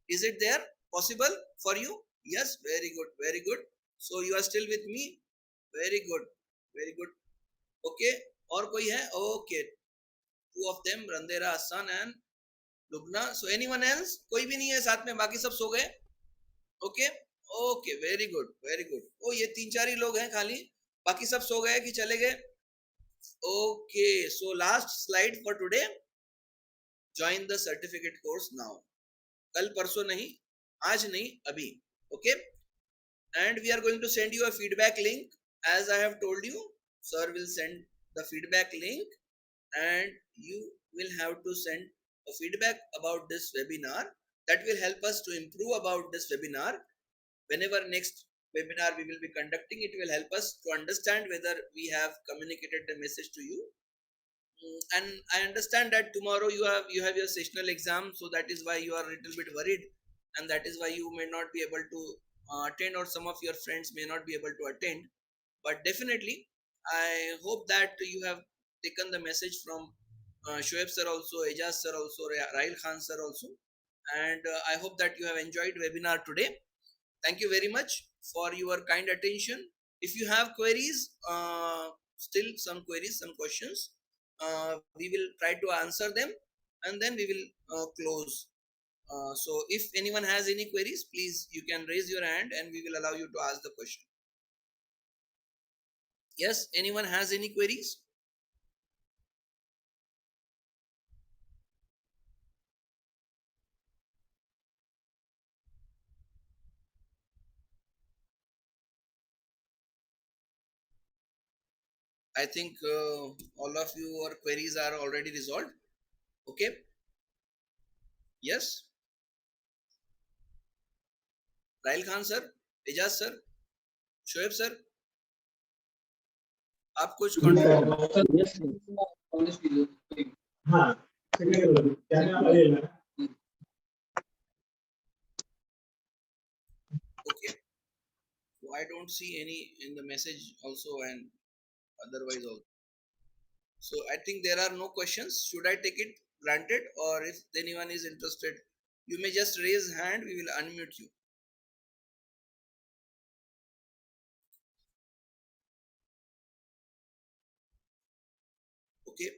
Is it there possible for you? Yes, very good, very good. So you are still with me. Very good, very good. Okay, और कोई है? Okay, two of them, Randera, Hassan and Lubna. So anyone else? कोई भी नहीं है साथ में, बाकी सब सो गए? Okay, okay, very good, very good. Oh, ये 3-4 ही लोग हैं खाली, बाकी सब सो गए कि चले गए? Okay, so last slide for today. Join the certificate course now. कल परसों नहीं, आज नहीं, अभी. Okay. And we are going to send you a feedback link. As I have told you, sir will send the feedback link and you will have to send a feedback about this webinar. That will help us to improve about this webinar. Whenever next webinar we will be conducting, it will help us to understand whether we have communicated the message to you. And I understand that tomorrow you have your sessional exam, so that is why you are a little bit worried, and that is why you may not be able to attend, or some of your friends may not be able to attend. But definitely, I hope that you have taken the message from Shoaib sir also, Ejaz sir also, Rahil Khan sir also, and I hope that you have enjoyed webinar today. Thank you very much for your kind attention. If you have queries, still some queries, some questions, we will try to answer them, and then we will close. So if anyone has any queries, please you can raise your hand and we will allow you to ask the question. Yes, anyone has any queries? I think all of your queries are already resolved. Okay. Yes. Rahil Khan sir, Ejaz sir, Shoaib sir, आप कुछ Yes, sir. Honestly, okay. So I don't see any in the message also, and otherwise also. So I think there are no questions. Should I take it granted, or if anyone is interested, you may just raise hand. We will unmute you. Okay.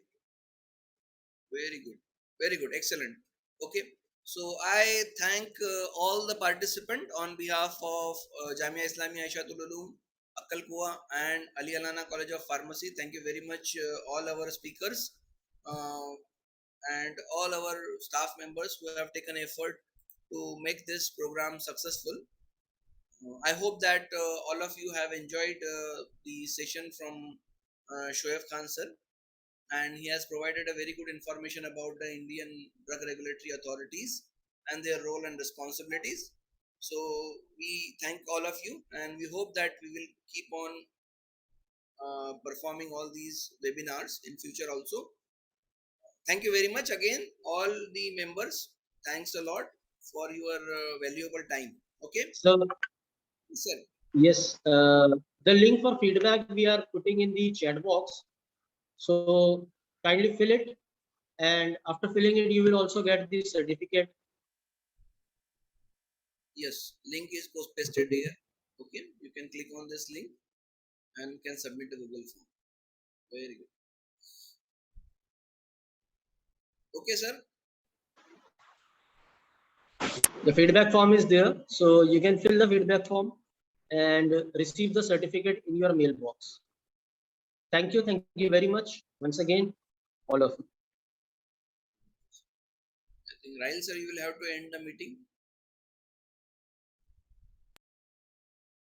Very good. Very good. Excellent. Okay. So I thank all the participants on behalf of Jamia Islamia Aishatul Ulum, Akkal Kuwa, and Ali Alana College of Pharmacy. Thank you very much, all our speakers and all our staff members who have taken effort to make this program successful. I hope that all of you have enjoyed the session from Shoaib Khan sir, and he has provided a very good information about the Indian drug regulatory authorities and their role and responsibilities. So we thank all of you, and we hope that we will keep on performing all these webinars in future also. Thank you very much again, all the members. Thanks a lot for your valuable time. Okay, So sir. yes, the link for feedback we are putting in the chat box. So kindly fill it, and after filling it, you will also get the certificate. Yes, link is pasted here. Okay, you can click on this link and can submit the Google form. Very good. Okay, sir. The feedback form is there, so you can fill the feedback form and receive the certificate in your mailbox. Thank you very much once again, all of you. I think Rahil sir, you will have to end the meeting.